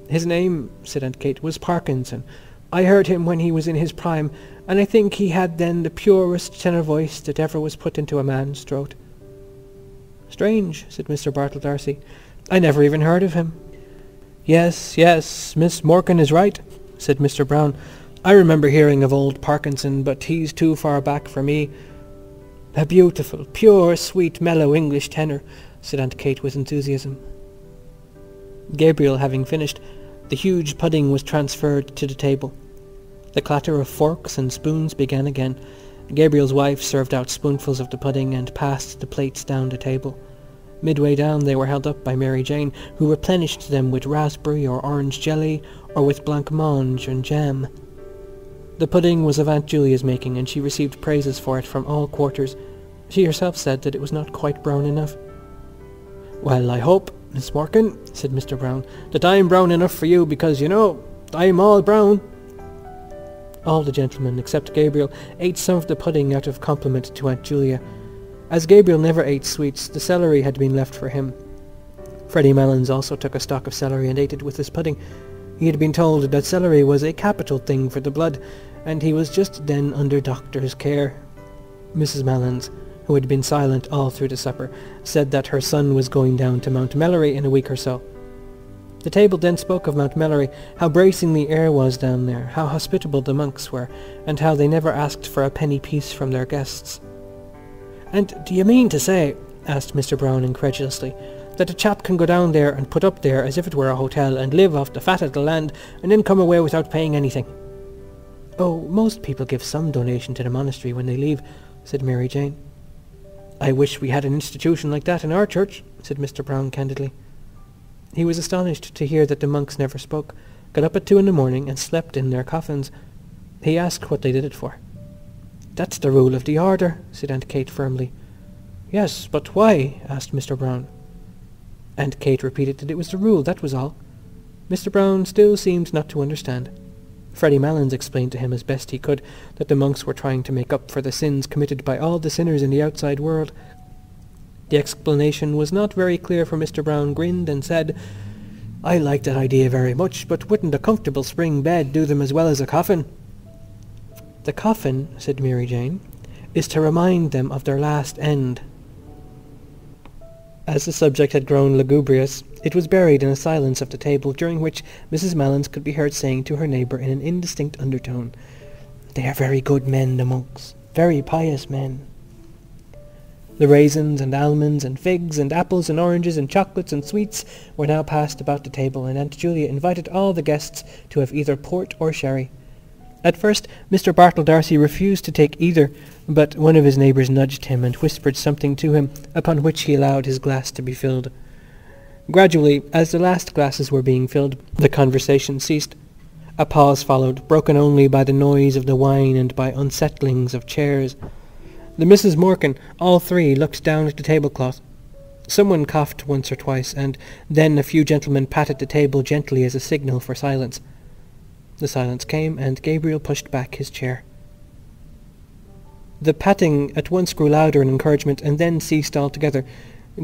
"His name," said Aunt Kate, "was Parkinson. I heard him when he was in his prime, and I think he had then the purest tenor voice that ever was put into a man's throat." "Strange," said Mr. Bartle D'Arcy. "I never even heard of him." "Yes, yes, Miss Morkan is right," said Mr. Brown. "I remember hearing of old Parkinson, but he's too far back for me." "A beautiful, pure, sweet, mellow English tenor," said Aunt Kate with enthusiasm. Gabriel having finished, the huge pudding was transferred to the table. The clatter of forks and spoons began again. Gabriel's wife served out spoonfuls of the pudding and passed the plates down the table. Midway down they were held up by Mary Jane, who replenished them with raspberry or orange jelly, or with blancmange and jam. The pudding was of Aunt Julia's making, and she received praises for it from all quarters. She herself said that it was not quite brown enough. "Well, I hope, Miss Morkan," said Mr. Brown, "that I'm brown enough for you, because, you know, I'm all brown." All the gentlemen, except Gabriel, ate some of the pudding out of compliment to Aunt Julia. As Gabriel never ate sweets, the celery had been left for him. Freddy Malins also took a stalk of celery and ate it with his pudding. He had been told that celery was a capital thing for the blood, and he was just then under doctor's care. Mrs. Malins, who had been silent all through the supper, said that her son was going down to Mount Melleray in a week or so. The table then spoke of Mount Melleray, how bracing the air was down there, how hospitable the monks were, and how they never asked for a penny piece from their guests. "And do you mean to say," asked Mr. Brown incredulously, "that a chap can go down there and put up there as if it were a hotel and live off the fat of the land and then come away without paying anything?" "Oh, most people give some donation to the monastery when they leave," said Mary Jane. "I wish we had an institution like that in our church," said Mr. Brown candidly. He was astonished to hear that the monks never spoke, got up at 2 a.m. and slept in their coffins. He asked what they did it for. "That's the rule of the order," said Aunt Kate firmly. "Yes, but why?" asked Mr. Brown. Aunt Kate repeated that it was the rule, that was all. Mr. Brown still seemed not to understand. Freddy Malins explained to him as best he could that the monks were trying to make up for the sins committed by all the sinners in the outside world. The explanation was not very clear, for Mr. Brown grinned and said, "I like that idea very much, but wouldn't a comfortable spring bed do them as well as a coffin?" "The coffin," said Mary Jane, "is to remind them of their last end." As the subject had grown lugubrious, it was buried in a silence of the table, during which Mrs. Malins could be heard saying to her neighbour in an indistinct undertone, "They are very good men, the monks, very pious men." The raisins and almonds and figs and apples and oranges and chocolates and sweets were now passed about the table, and Aunt Julia invited all the guests to have either port or sherry. At first Mr. Bartle D'Arcy refused to take either, but one of his neighbours nudged him and whispered something to him, upon which he allowed his glass to be filled. Gradually, as the last glasses were being filled, the conversation ceased. A pause followed, broken only by the noise of the wine and by unsettlings of chairs. The Misses Morkan, all three, looked down at the tablecloth. Someone coughed once or twice, and then a few gentlemen patted the table gently as a signal for silence. The silence came, and Gabriel pushed back his chair. The patting at once grew louder in encouragement, and then ceased altogether.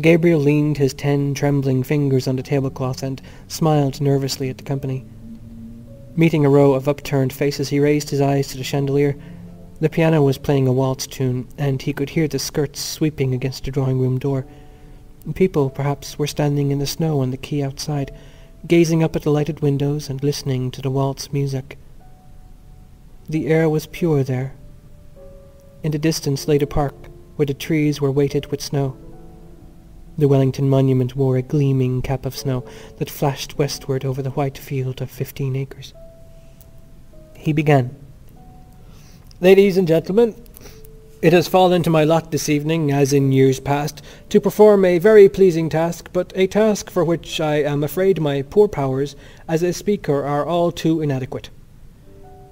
Gabriel leaned his 10 trembling fingers on the tablecloth and smiled nervously at the company. Meeting a row of upturned faces, he raised his eyes to the chandelier. The piano was playing a waltz tune, and he could hear the skirts sweeping against the drawing-room door. People, perhaps, were standing in the snow on the quay outside, gazing up at the lighted windows and listening to the waltz music. The air was pure there. In the distance lay the park, where the trees were weighted with snow. The Wellington Monument wore a gleaming cap of snow that flashed westward over the white field of 15 acres. He began. "Ladies and gentlemen, it has fallen to my lot this evening, as in years past, to perform a very pleasing task, but a task for which I am afraid my poor powers as a speaker are all too inadequate."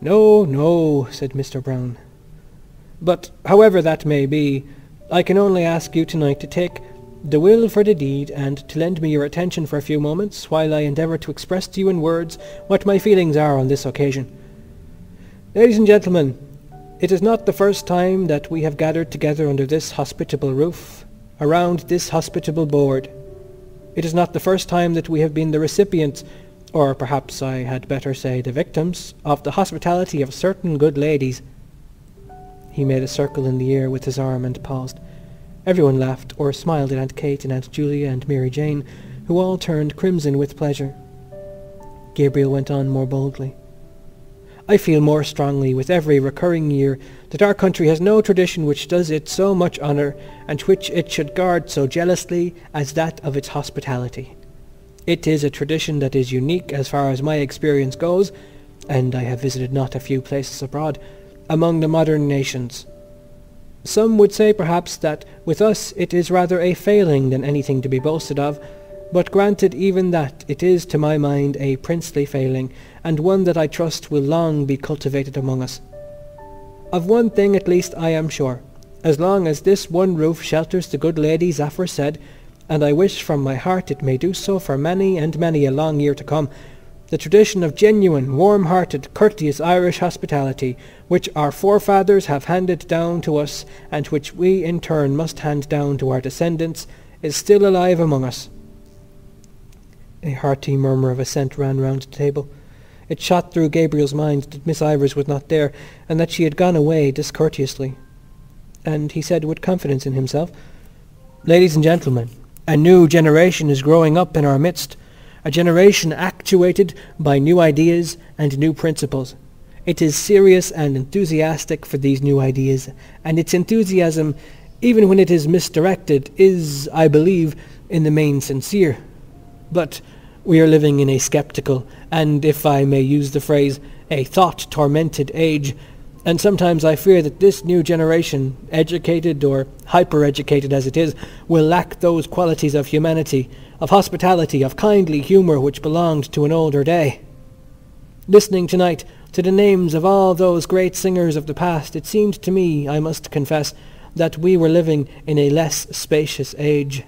"No, no," said Mr. Brown. "But however that may be, I can only ask you tonight to take the will for the deed, and to lend me your attention for a few moments while I endeavour to express to you in words what my feelings are on this occasion. Ladies and gentlemen, it is not the first time that we have gathered together under this hospitable roof, around this hospitable board. It is not the first time that we have been the recipients, or perhaps I had better say the victims, of the hospitality of certain good ladies." He made a circle in the air with his arm and paused. Everyone laughed or smiled at Aunt Kate and Aunt Julia and Mary Jane, who all turned crimson with pleasure. Gabriel went on more boldly. "I feel more strongly with every recurring year that our country has no tradition which does it so much honour, and which it should guard so jealously, as that of its hospitality. It is a tradition that is unique as far as my experience goes, and I have visited not a few places abroad, among the modern nations. Some would say perhaps that with us it is rather a failing than anything to be boasted of, but granted even that, it is to my mind a princely failing, and one that I trust will long be cultivated among us. Of one thing at least I am sure: as long as this one roof shelters the good ladies aforesaid, and I wish from my heart it may do so for many and many a long year to come, the tradition of genuine, warm-hearted, courteous Irish hospitality, which our forefathers have handed down to us, and which we in turn must hand down to our descendants, is still alive among us." A hearty murmur of assent ran round the table. It shot through Gabriel's mind that Miss Ivors was not there, and that she had gone away discourteously. And he said with confidence in himself, "Ladies and gentlemen, a new generation is growing up in our midst, a generation actuated by new ideas and new principles. It is serious and enthusiastic for these new ideas, and its enthusiasm, even when it is misdirected, is, I believe, in the main sincere. But we are living in a sceptical, and, if I may use the phrase, a thought-tormented age, and sometimes I fear that this new generation, educated or hyper-educated as it is, will lack those qualities of humanity, of hospitality, of kindly humour which belonged to an older day. Listening tonight to the names of all those great singers of the past, it seemed to me, I must confess, that we were living in a less spacious age.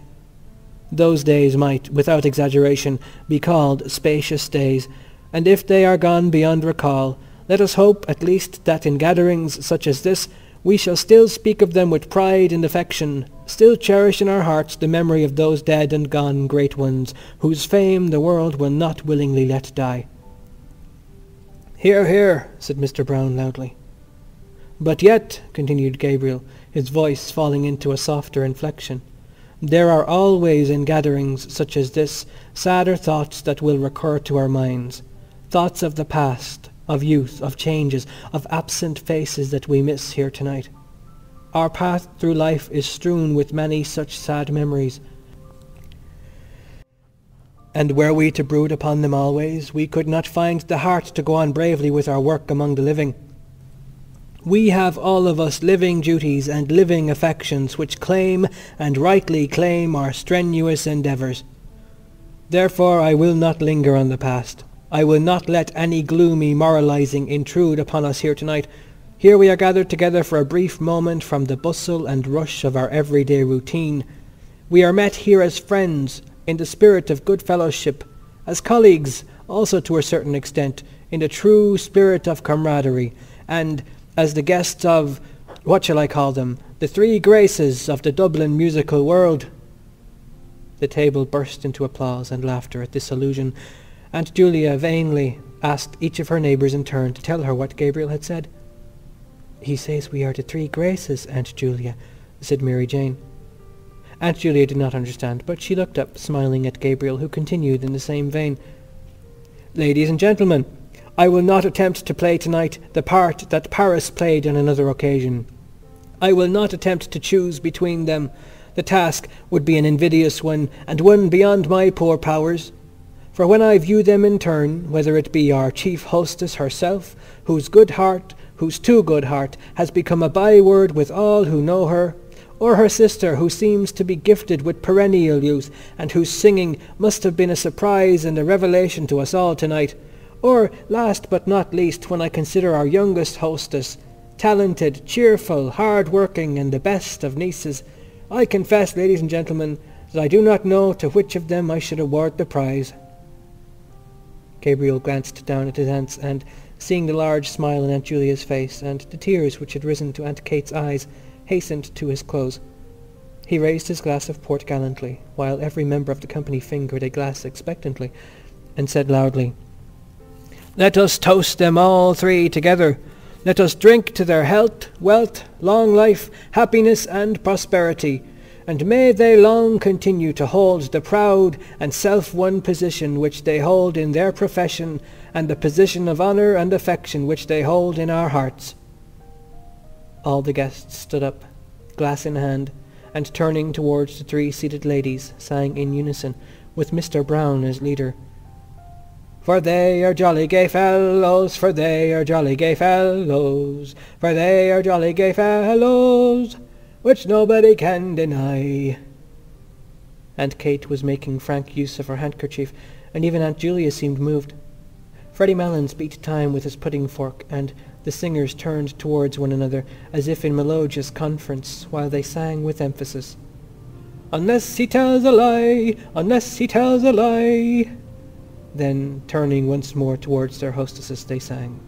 Those days might, without exaggeration, be called spacious days, and if they are gone beyond recall, let us hope at least that in gatherings such as this we shall still speak of them with pride and affection, still cherish in our hearts the memory of those dead and gone great ones, whose fame the world will not willingly let die. "Hear, hear," said Mr. Brown loudly. "But yet," continued Gabriel, his voice falling into a softer inflection, "there are always in gatherings such as this sadder thoughts that will recur to our minds, thoughts of the past, of youth, of changes, of absent faces that we miss here tonight. Our path through life is strewn with many such sad memories, and were we to brood upon them always, we could not find the heart to go on bravely with our work among the living. We have all of us living duties and living affections which claim, and rightly claim, our strenuous endeavours. Therefore I will not linger on the past. I will not let any gloomy moralising intrude upon us here tonight. Here we are gathered together for a brief moment from the bustle and rush of our everyday routine. We are met here as friends, in the spirit of good fellowship, as colleagues, also to a certain extent, in the true spirit of camaraderie, and as the guests of, what shall I call them, the three graces of the Dublin musical world." The table burst into applause and laughter at this allusion. Aunt Julia vainly asked each of her neighbours in turn to tell her what Gabriel had said. "He says we are the three graces, Aunt Julia," said Mary Jane. Aunt Julia did not understand, but she looked up, smiling at Gabriel, who continued in the same vein. "Ladies and gentlemen, I will not attempt to play tonight the part that Paris played on another occasion. I will not attempt to choose between them. The task would be an invidious one, and one beyond my poor powers. For when I view them in turn, whether it be our chief hostess herself, whose good heart, whose too good heart, has become a byword with all who know her, or her sister, who seems to be gifted with perennial youth, and whose singing must have been a surprise and a revelation to us all tonight, or, last but not least, when I consider our youngest hostess, talented, cheerful, hard-working, and the best of nieces, I confess, ladies and gentlemen, that I do not know to which of them I should award the prize." Gabriel glanced down at his aunts, and, seeing the large smile on Aunt Julia's face, and the tears which had risen to Aunt Kate's eyes, hastened to his close. He raised his glass of port gallantly, while every member of the company fingered a glass expectantly, and said loudly, "Let us toast them all three together. Let us drink to their health, wealth, long life, happiness, and prosperity, and may they long continue to hold the proud and self-won position which they hold in their profession, and the position of honour and affection which they hold in our hearts." All the guests stood up, glass in hand, and turning towards the three seated ladies, sang in unison, with Mr. Brown as leader, "For they are jolly gay fellows, for they are jolly gay fellows, for they are jolly gay fellows, which nobody can deny." Aunt Kate was making frank use of her handkerchief, and even Aunt Julia seemed moved. Freddy Malins beat time with his pudding fork, and the singers turned towards one another as if in melodious conference, while they sang with emphasis, "Unless he tells a lie, unless he tells a lie." Then, turning once more towards their hostesses, they sang,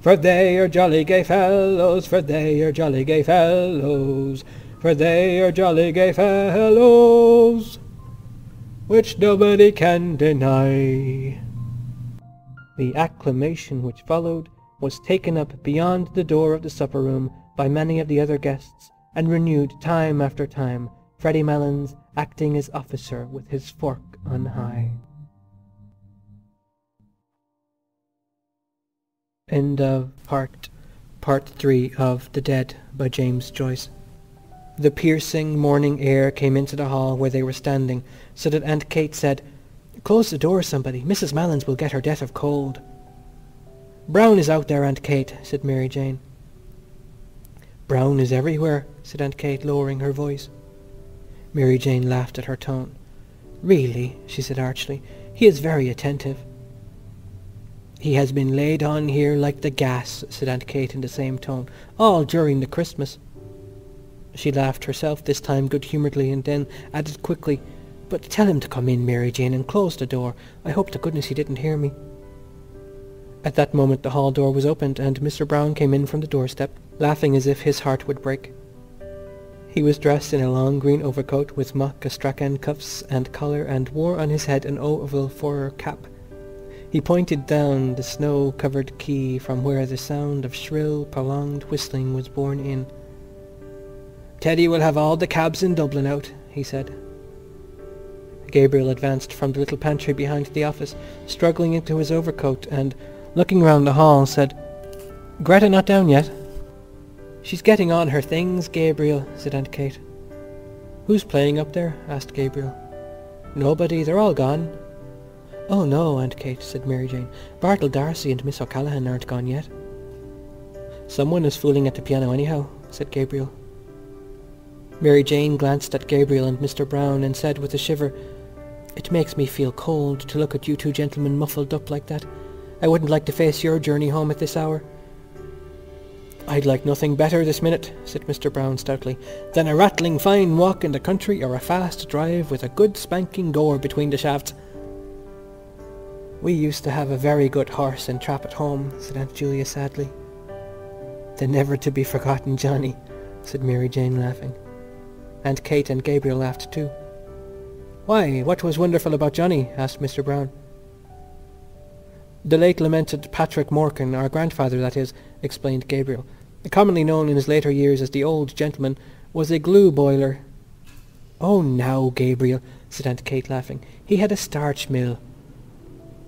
"For they are jolly gay fellows, for they are jolly gay fellows, for they are jolly gay fellows, which nobody can deny." The acclamation which followed was taken up beyond the door of the supper-room by many of the other guests, and renewed time after time, Freddy Malins acting as officer with his fork on high. End of part 3 of The Dead by James Joyce. The piercing morning air came into the hall where they were standing, so that Aunt Kate said, "Close the door, somebody. Mrs. Malins will get her death of cold." "Brown is out there, Aunt Kate," said Mary Jane. "Brown is everywhere," said Aunt Kate, lowering her voice. Mary Jane laughed at her tone. "Really," she said archly, "he is very attentive." "He has been laid on here like the gas," said Aunt Kate in the same tone, "all during the Christmas." She laughed herself this time good-humouredly, and then added quickly, "But tell him to come in, Mary Jane, and close the door. I hope to goodness he didn't hear me." At that moment the hall door was opened, and Mr. Brown came in from the doorstep, laughing as if his heart would break. He was dressed in a long green overcoat with mock astrakhan cuffs and collar, and wore on his head an oval fur cap. He pointed down the snow-covered quay from where the sound of shrill, prolonged whistling was borne in. "Teddy will have all the cabs in Dublin out," he said. Gabriel advanced from the little pantry behind the office, struggling into his overcoat, and, looking round the hall, said, "Greta not down yet?" "She's getting on her things, Gabriel," said Aunt Kate. "Who's playing up there?" asked Gabriel. "Nobody, they're all gone." "Oh no, Aunt Kate," said Mary Jane. "Bartle Darcy and Miss O'Callaghan aren't gone yet." "Someone is fooling at the piano anyhow," said Gabriel. Mary Jane glanced at Gabriel and Mr. Brown and said with a shiver, "It makes me feel cold to look at you two gentlemen muffled up like that. I wouldn't like to face your journey home at this hour." "I'd like nothing better this minute," said Mr. Brown stoutly, "than a rattling fine walk in the country or a fast drive with a good spanking gore between the shafts." "We used to have a very good horse and trap at home," said Aunt Julia sadly. "The never-to-be-forgotten Johnny," said Mary Jane, laughing. Aunt Kate and Gabriel laughed too. "Why, what was wonderful about Johnny?" asked Mr. Brown. "The late lamented Patrick Morkan, our grandfather, that is," explained Gabriel, "commonly known in his later years as the old gentleman, was a glue boiler." "Oh, now, Gabriel," said Aunt Kate, laughing, "he had a starch mill."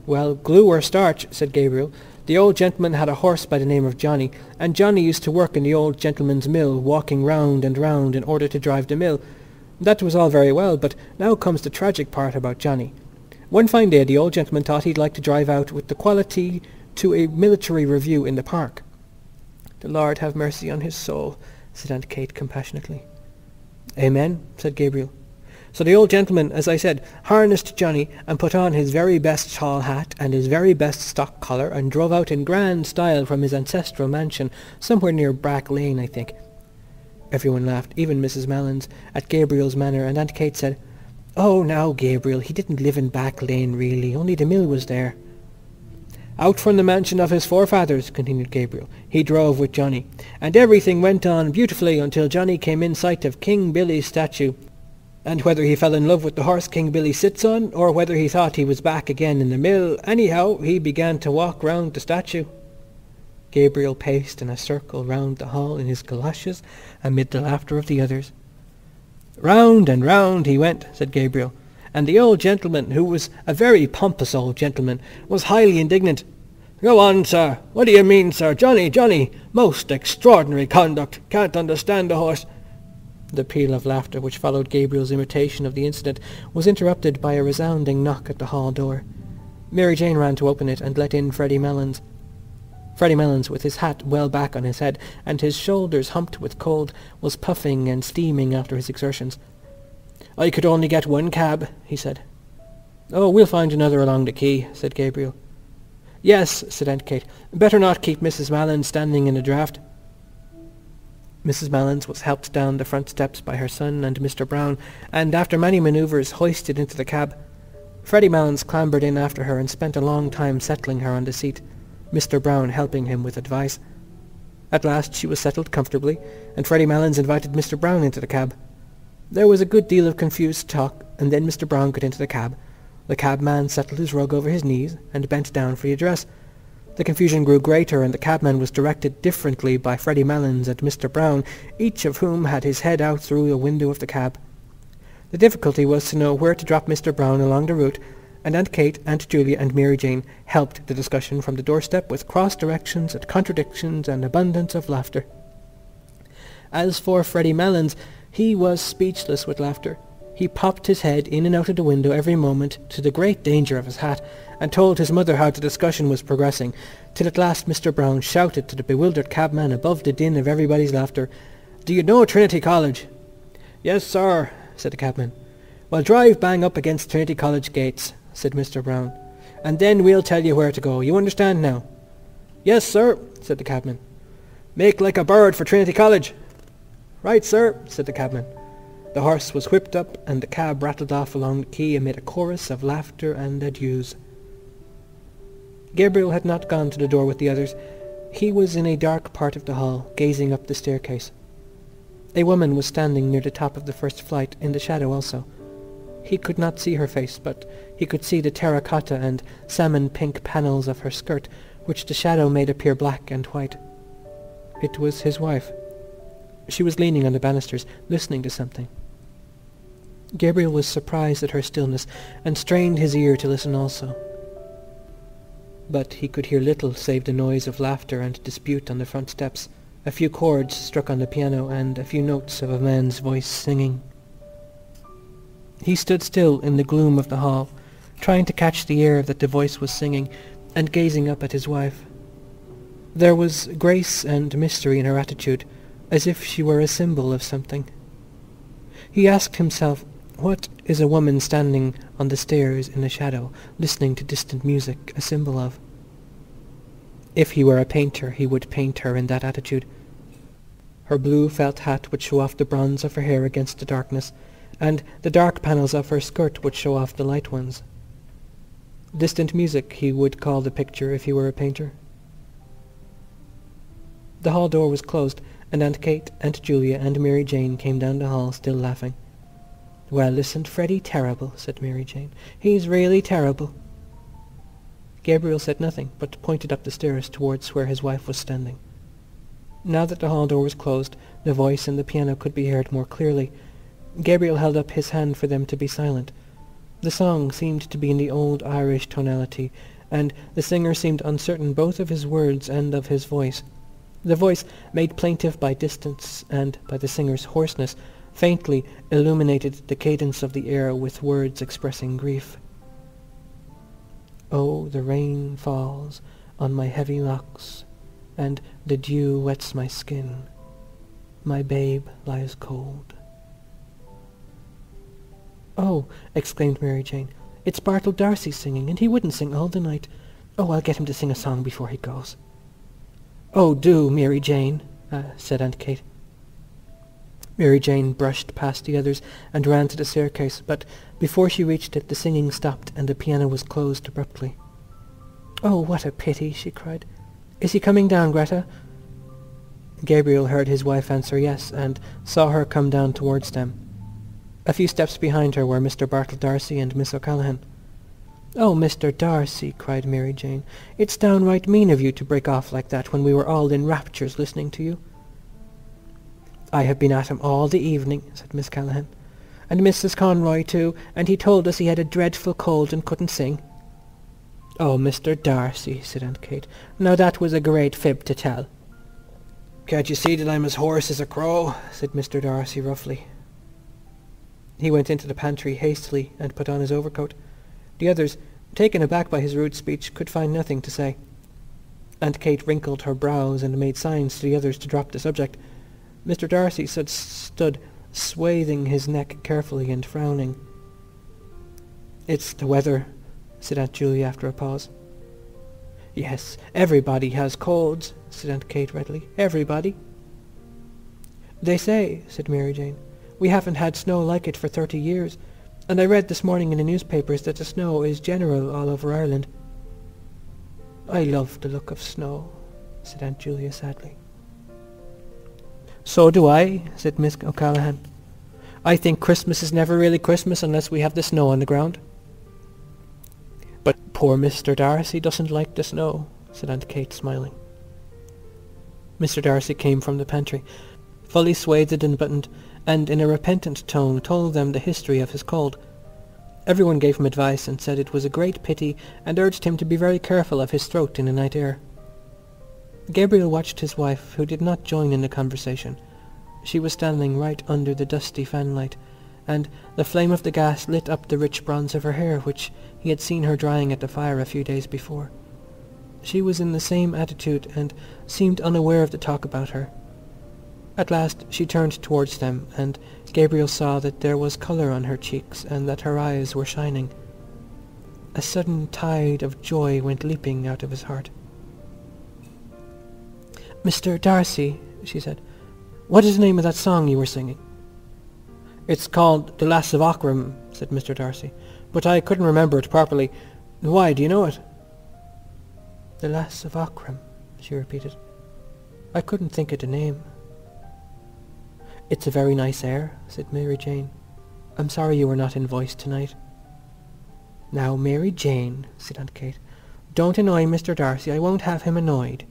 "Well, glue or starch," said Gabriel, "the old gentleman had a horse by the name of Johnny, and Johnny used to work in the old gentleman's mill, walking round and round in order to drive the mill. That was all very well, but now comes the tragic part about Johnny. One fine day the old gentleman thought he'd like to drive out with the quality to a military review in the park." "The Lord have mercy on his soul," said Aunt Kate compassionately. "Amen," said Gabriel. "So the old gentleman, as I said, harnessed Johnny and put on his very best tall hat and his very best stock collar and drove out in grand style from his ancestral mansion, somewhere near Brack Lane, I think." Everyone laughed, even Mrs. Malins, at Gabriel's manner, and Aunt Kate said, "Oh, now, Gabriel, he didn't live in Back Lane really, only the mill was there." "Out from the mansion of his forefathers," continued Gabriel, "he drove with Johnny, and everything went on beautifully until Johnny came in sight of King Billy's statue. And whether he fell in love with the horse King Billy sits on, or whether he thought he was back again in the mill, anyhow, he began to walk round the statue." Gabriel paced in a circle round the hall in his goloshes amid the laughter of the others. "Round and round he went," said Gabriel, "and the old gentleman, who was a very pompous old gentleman, was highly indignant. 'Go on, sir. What do you mean, sir? Johnny, Johnny! Most extraordinary conduct. Can't understand the horse.'" The peal of laughter which followed Gabriel's imitation of the incident was interrupted by a resounding knock at the hall door. Mary Jane ran to open it and let in Freddy Malins. Freddy Malins, with his hat well back on his head and his shoulders humped with cold, was puffing and steaming after his exertions. "I could only get one cab," he said. "Oh, we'll find another along the quay," said Gabriel. "Yes," said Aunt Kate. "Better not keep Mrs. Malins standing in a draught." Mrs. Malins was helped down the front steps by her son and Mr. Brown, and after many manoeuvres hoisted into the cab. Freddy Malins clambered in after her and spent a long time settling her on the seat, Mr. Brown helping him with advice. At last she was settled comfortably, and Freddy Malins invited Mr. Brown into the cab. There was a good deal of confused talk, and then Mr. Brown got into the cab. The cabman settled his rug over his knees and bent down for the address. The confusion grew greater, and the cabman was directed differently by Freddy Malins and Mr. Brown, each of whom had his head out through the window of the cab. The difficulty was to know where to drop Mr. Brown along the route, and Aunt Kate, Aunt Julia and Mary Jane helped the discussion from the doorstep with cross-directions and contradictions and abundance of laughter. As for Freddy Malins, he was speechless with laughter. He popped his head in and out of the window every moment, to the great danger of his hat, and told his mother how the discussion was progressing, till at last Mr. Brown shouted to the bewildered cabman above the din of everybody's laughter, "Do you know Trinity College?" "Yes, sir," said the cabman. "Well, drive bang up against Trinity College gates," said Mr. Brown, "and then we'll tell you where to go. You understand now?" "Yes, sir," said the cabman. "Make like a bird for Trinity College." "Right, sir," said the cabman. The horse was whipped up, and the cab rattled off along the quay amid a chorus of laughter and adieus. Gabriel had not gone to the door with the others. He was in a dark part of the hall, gazing up the staircase. A woman was standing near the top of the first flight, in the shadow also. He could not see her face, but he could see the terracotta and salmon-pink panels of her skirt, which the shadow made appear black and white. It was his wife. She was leaning on the banisters, listening to something. Gabriel was surprised at her stillness, and strained his ear to listen also. But he could hear little save the noise of laughter and dispute on the front steps, a few chords struck on the piano, and a few notes of a man's voice singing. He stood still in the gloom of the hall, trying to catch the air that the voice was singing, and gazing up at his wife. There was grace and mystery in her attitude, as if she were a symbol of something. He asked himself, what is a woman standing on the stairs in the shadow, listening to distant music, a symbol of? If he were a painter, he would paint her in that attitude. Her blue felt hat would show off the bronze of her hair against the darkness, and the dark panels of her skirt would show off the light ones. Distant music he would call the picture if he were a painter. The hall door was closed, and Aunt Kate, Aunt Julia and Mary Jane came down the hall, still laughing. "Well, isn't Freddy terrible?" said Mary Jane. "He's really terrible." Gabriel said nothing, but pointed up the stairs towards where his wife was standing. Now that the hall door was closed, the voice and the piano could be heard more clearly. Gabriel held up his hand for them to be silent. The song seemed to be in the old Irish tonality, and the singer seemed uncertain both of his words and of his voice. The voice, made plaintive by distance and by the singer's hoarseness, faintly illuminated the cadence of the air with words expressing grief. "Oh, the rain falls on my heavy locks, and the dew wets my skin. My babe lies cold." "Oh," exclaimed Mary Jane, "it's Bartle D'Arcy singing, and he wouldn't sing all the night. Oh, I'll get him to sing a song before he goes." "Oh, do, Mary Jane," said Aunt Kate. Mary Jane brushed past the others and ran to the staircase, but before she reached it the singing stopped and the piano was closed abruptly. "Oh, what a pity!" she cried. "Is he coming down, Greta?" Gabriel heard his wife answer yes, and saw her come down towards them. A few steps behind her were Mr. Bartle D'Arcy and Miss O'Callaghan. "Oh, Mr. D'Arcy," cried Mary Jane, "it's downright mean of you to break off like that when we were all in raptures listening to you." "I have been at him all the evening," said Miss Callaghan, "and Mrs. Conroy too, and he told us he had a dreadful cold and couldn't sing." "Oh, Mr. D'Arcy," said Aunt Kate, "now that was a great fib to tell." "Can't you see that I'm as hoarse as a crow?" said Mr. D'Arcy roughly. He went into the pantry hastily and put on his overcoat. The others, taken aback by his rude speech, could find nothing to say. Aunt Kate wrinkled her brows and made signs to the others to drop the subject. Mr. D'Arcy stood swathing his neck carefully and frowning. "It's the weather," said Aunt Julia after a pause. "Yes, everybody has colds," said Aunt Kate readily. "Everybody." "They say," said Mary Jane, "we haven't had snow like it for 30 years, and I read this morning in the newspapers that the snow is general all over Ireland." "I love the look of snow," said Aunt Julia sadly. "So do I," said Miss O'Callaghan. "I think Christmas is never really Christmas unless we have the snow on the ground." "But poor Mr. D'Arcy doesn't like the snow," said Aunt Kate, smiling. Mr. D'Arcy came from the pantry, fully swathed and buttoned, and in a repentant tone told them the history of his cold. Everyone gave him advice and said it was a great pity, and urged him to be very careful of his throat in the night air. Gabriel watched his wife, who did not join in the conversation. She was standing right under the dusty fanlight, and the flame of the gas lit up the rich bronze of her hair, which he had seen her drying at the fire a few days before. She was in the same attitude and seemed unaware of the talk about her. At last she turned towards them, and Gabriel saw that there was colour on her cheeks and that her eyes were shining. A sudden tide of joy went leaping out of his heart. "Mr. Darcy," she said, "what is the name of that song you were singing?" "It's called The Lass of Aughrim," said Mr. Darcy, "but I couldn't remember it properly. Why, do you know it?" "The Lass of Aughrim," she repeated. "I couldn't think of the name." "It's a very nice air," said Mary Jane. "I'm sorry you were not in voice tonight." "Now, Mary Jane," said Aunt Kate, "don't annoy Mr. Darcy. I won't have him annoyed."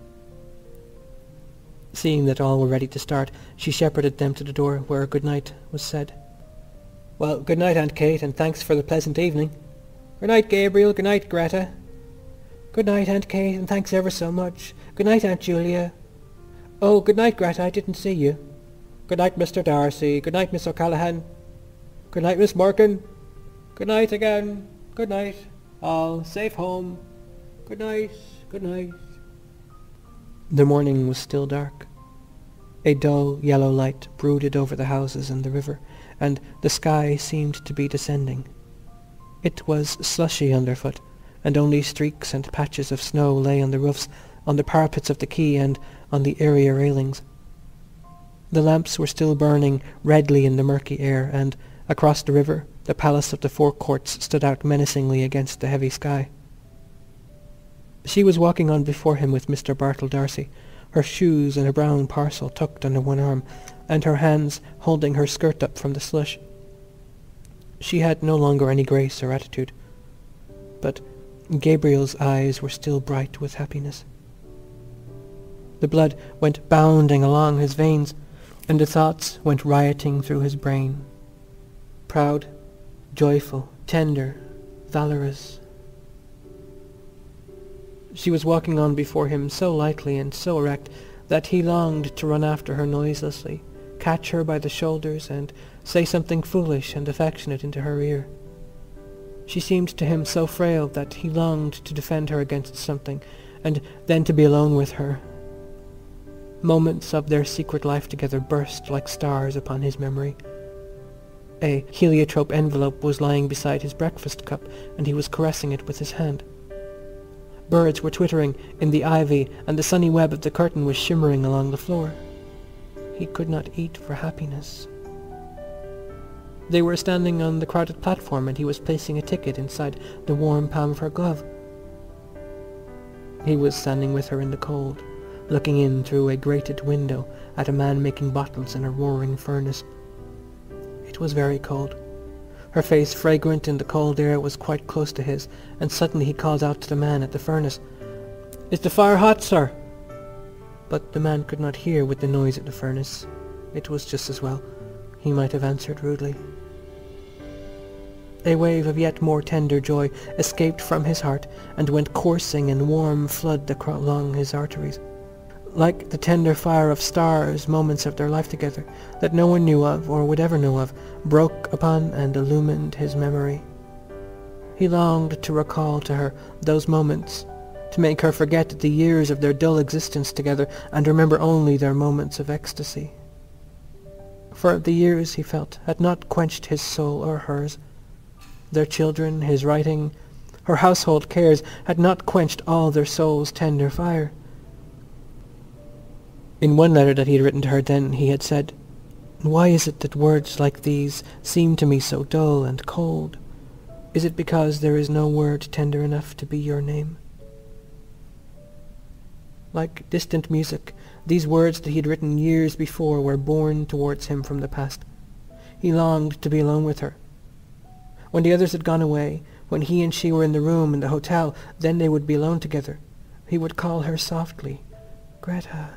Seeing that all were ready to start, she shepherded them to the door, where good night was said. "Well, good night, Aunt Kate, and thanks for the pleasant evening." "Good night, Gabriel. Good night, Greta." "Good night, Aunt Kate, and thanks ever so much. Good night, Aunt Julia." "Oh, good night, Greta. I didn't see you." "Good night, Mr. Darcy. Good night, Miss O'Callaghan." "Good night, Miss Morgan." "Good night again. Good night. All safe home. Good night. Good night." The morning was still dark. A dull yellow light brooded over the houses and the river, and the sky seemed to be descending. It was slushy underfoot, and only streaks and patches of snow lay on the roofs, on the parapets of the quay, and on the area railings. The lamps were still burning redly in the murky air, and across the river the palace of the Four Courts stood out menacingly against the heavy sky. She was walking on before him with Mr. Bartle Darcy, her shoes and a brown parcel tucked under one arm, and her hands holding her skirt up from the slush. She had no longer any grace or attitude, but Gabriel's eyes were still bright with happiness. The blood went bounding along his veins, and the thoughts went rioting through his brain. Proud, joyful, tender, valorous. She was walking on before him so lightly and so erect that he longed to run after her noiselessly, catch her by the shoulders and say something foolish and affectionate into her ear. She seemed to him so frail that he longed to defend her against something, and then to be alone with her. Moments of their secret life together burst like stars upon his memory. A heliotrope envelope was lying beside his breakfast cup, and he was caressing it with his hand. Birds were twittering in the ivy, and the sunny web of the curtain was shimmering along the floor. He could not eat for happiness. They were standing on the crowded platform, and he was placing a ticket inside the warm palm of her glove. He was standing with her in the cold, looking in through a grated window at a man making bottles in a roaring furnace. It was very cold. Her face, fragrant in the cold air, was quite close to his, and suddenly he called out to the man at the furnace, "Is the fire hot, sir?" But the man could not hear with the noise at the furnace. It was just as well. He might have answered rudely. A wave of yet more tender joy escaped from his heart and went coursing in warm flood along his arteries. Like the tender fire of stars, moments of their life together, that no one knew of or would ever know of, broke upon and illumined his memory. He longed to recall to her those moments, to make her forget the years of their dull existence together and remember only their moments of ecstasy. For the years, he felt, had not quenched his soul or hers. Their children, his writing, her household cares had not quenched all their soul's tender fire. In one letter that he had written to her then, he had said, "Why is it that words like these seem to me so dull and cold? Is it because there is no word tender enough to be your name?" Like distant music, these words that he had written years before were borne towards him from the past. He longed to be alone with her. When the others had gone away, when he and she were in the room in the hotel, then they would be alone together. He would call her softly, "Greta."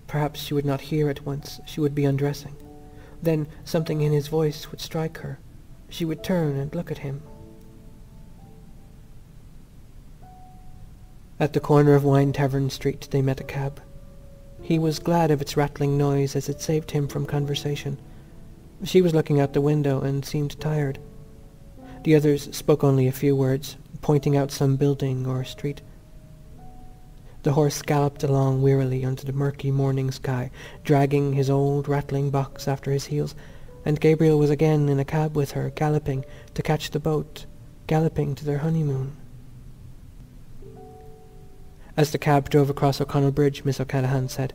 Perhaps she would not hear at once. She would be undressing. Then something in his voice would strike her. She would turn and look at him. At the corner of Wine Tavern Street they met a cab. He was glad of its rattling noise as it saved him from conversation. She was looking out the window and seemed tired. The others spoke only a few words, pointing out some building or street. The horse galloped along wearily under the murky morning sky, dragging his old rattling box after his heels, and Gabriel was again in a cab with her, galloping to catch the boat, galloping to their honeymoon. As the cab drove across O'Connell Bridge, Miss O'Callaghan said,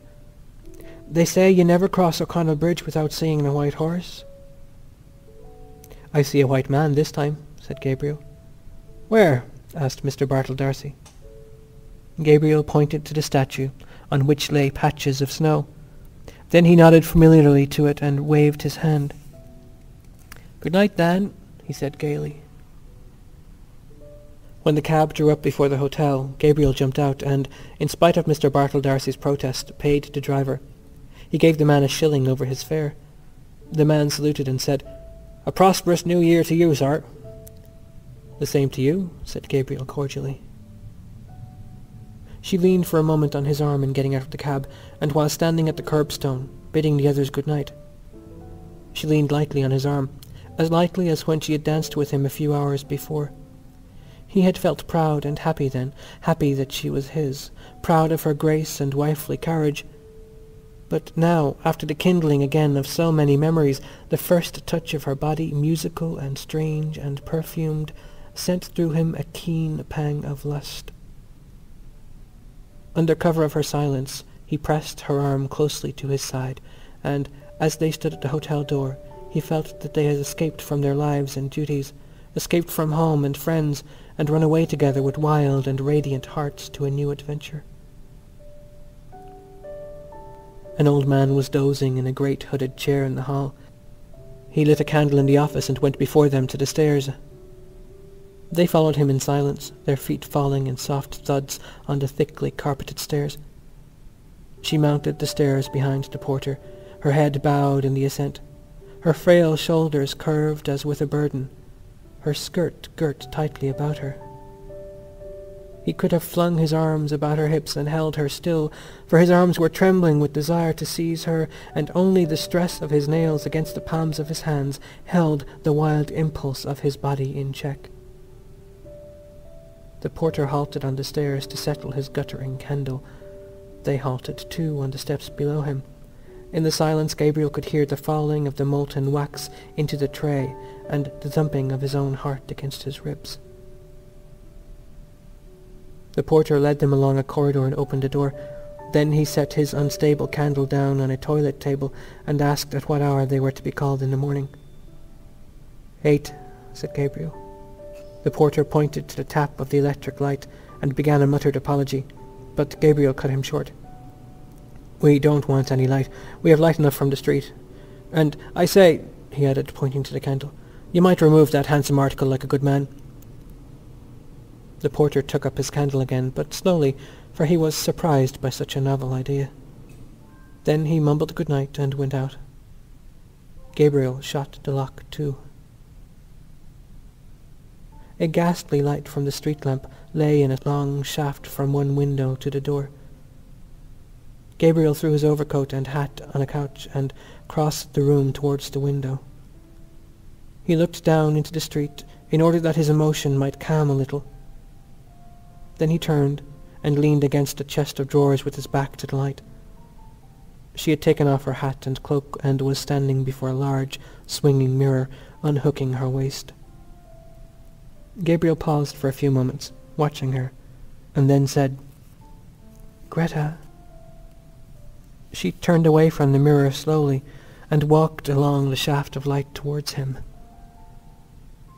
"They say you never cross O'Connell Bridge without seeing a white horse." "I see a white man this time," said Gabriel. "Where?" asked Mr. Bartle D'Arcy. Gabriel pointed to the statue, on which lay patches of snow. Then he nodded familiarly to it and waved his hand. "Good night, Dan," he said gaily. When the cab drew up before the hotel, Gabriel jumped out and, in spite of Mr. Bartle D'Arcy's protest, paid the driver. He gave the man a shilling over his fare. The man saluted and said, "A prosperous new year to you, sir." "The same to you," said Gabriel cordially. She leaned for a moment on his arm in getting out of the cab, and while standing at the curbstone, bidding the others good night. She leaned lightly on his arm, as lightly as when she had danced with him a few hours before. He had felt proud and happy then, happy that she was his, proud of her grace and wifely courage. But now, after the kindling again of so many memories, the first touch of her body, musical and strange and perfumed, sent through him a keen pang of lust. Under cover of her silence, he pressed her arm closely to his side, and, as they stood at the hotel door, he felt that they had escaped from their lives and duties, escaped from home and friends, and run away together with wild and radiant hearts to a new adventure. An old man was dozing in a great hooded chair in the hall. He lit a candle in the office and went before them to the stairs. They followed him in silence, their feet falling in soft thuds on the thickly carpeted stairs. She mounted the stairs behind the porter, her head bowed in the ascent, her frail shoulders curved as with a burden, her skirt girt tightly about her. He could have flung his arms about her hips and held her still, for his arms were trembling with desire to seize her, and only the stress of his nails against the palms of his hands held the wild impulse of his body in check. The porter halted on the stairs to settle his guttering candle. They halted too on the steps below him. In the silence Gabriel could hear the falling of the molten wax into the tray and the thumping of his own heart against his ribs. The porter led them along a corridor and opened a door. Then he set his unstable candle down on a toilet table and asked at what hour they were to be called in the morning. 8, said Gabriel. The porter pointed to the tap of the electric light and began a muttered apology, but Gabriel cut him short. "We don't want any light. We have light enough from the street. And I say," he added, pointing to the candle, "you might remove that handsome article like a good man." The porter took up his candle again, but slowly, for he was surprised by such a novel idea. Then he mumbled good night and went out. Gabriel shot the lock to. A ghastly light from the street lamp lay in a long shaft from one window to the door. Gabriel threw his overcoat and hat on a couch and crossed the room towards the window. He looked down into the street in order that his emotion might calm a little. Then he turned and leaned against a chest of drawers with his back to the light. She had taken off her hat and cloak and was standing before a large, swinging mirror, unhooking her waist. Gabriel paused for a few moments, watching her, and then said, "Greta." She turned away from the mirror slowly and walked along the shaft of light towards him.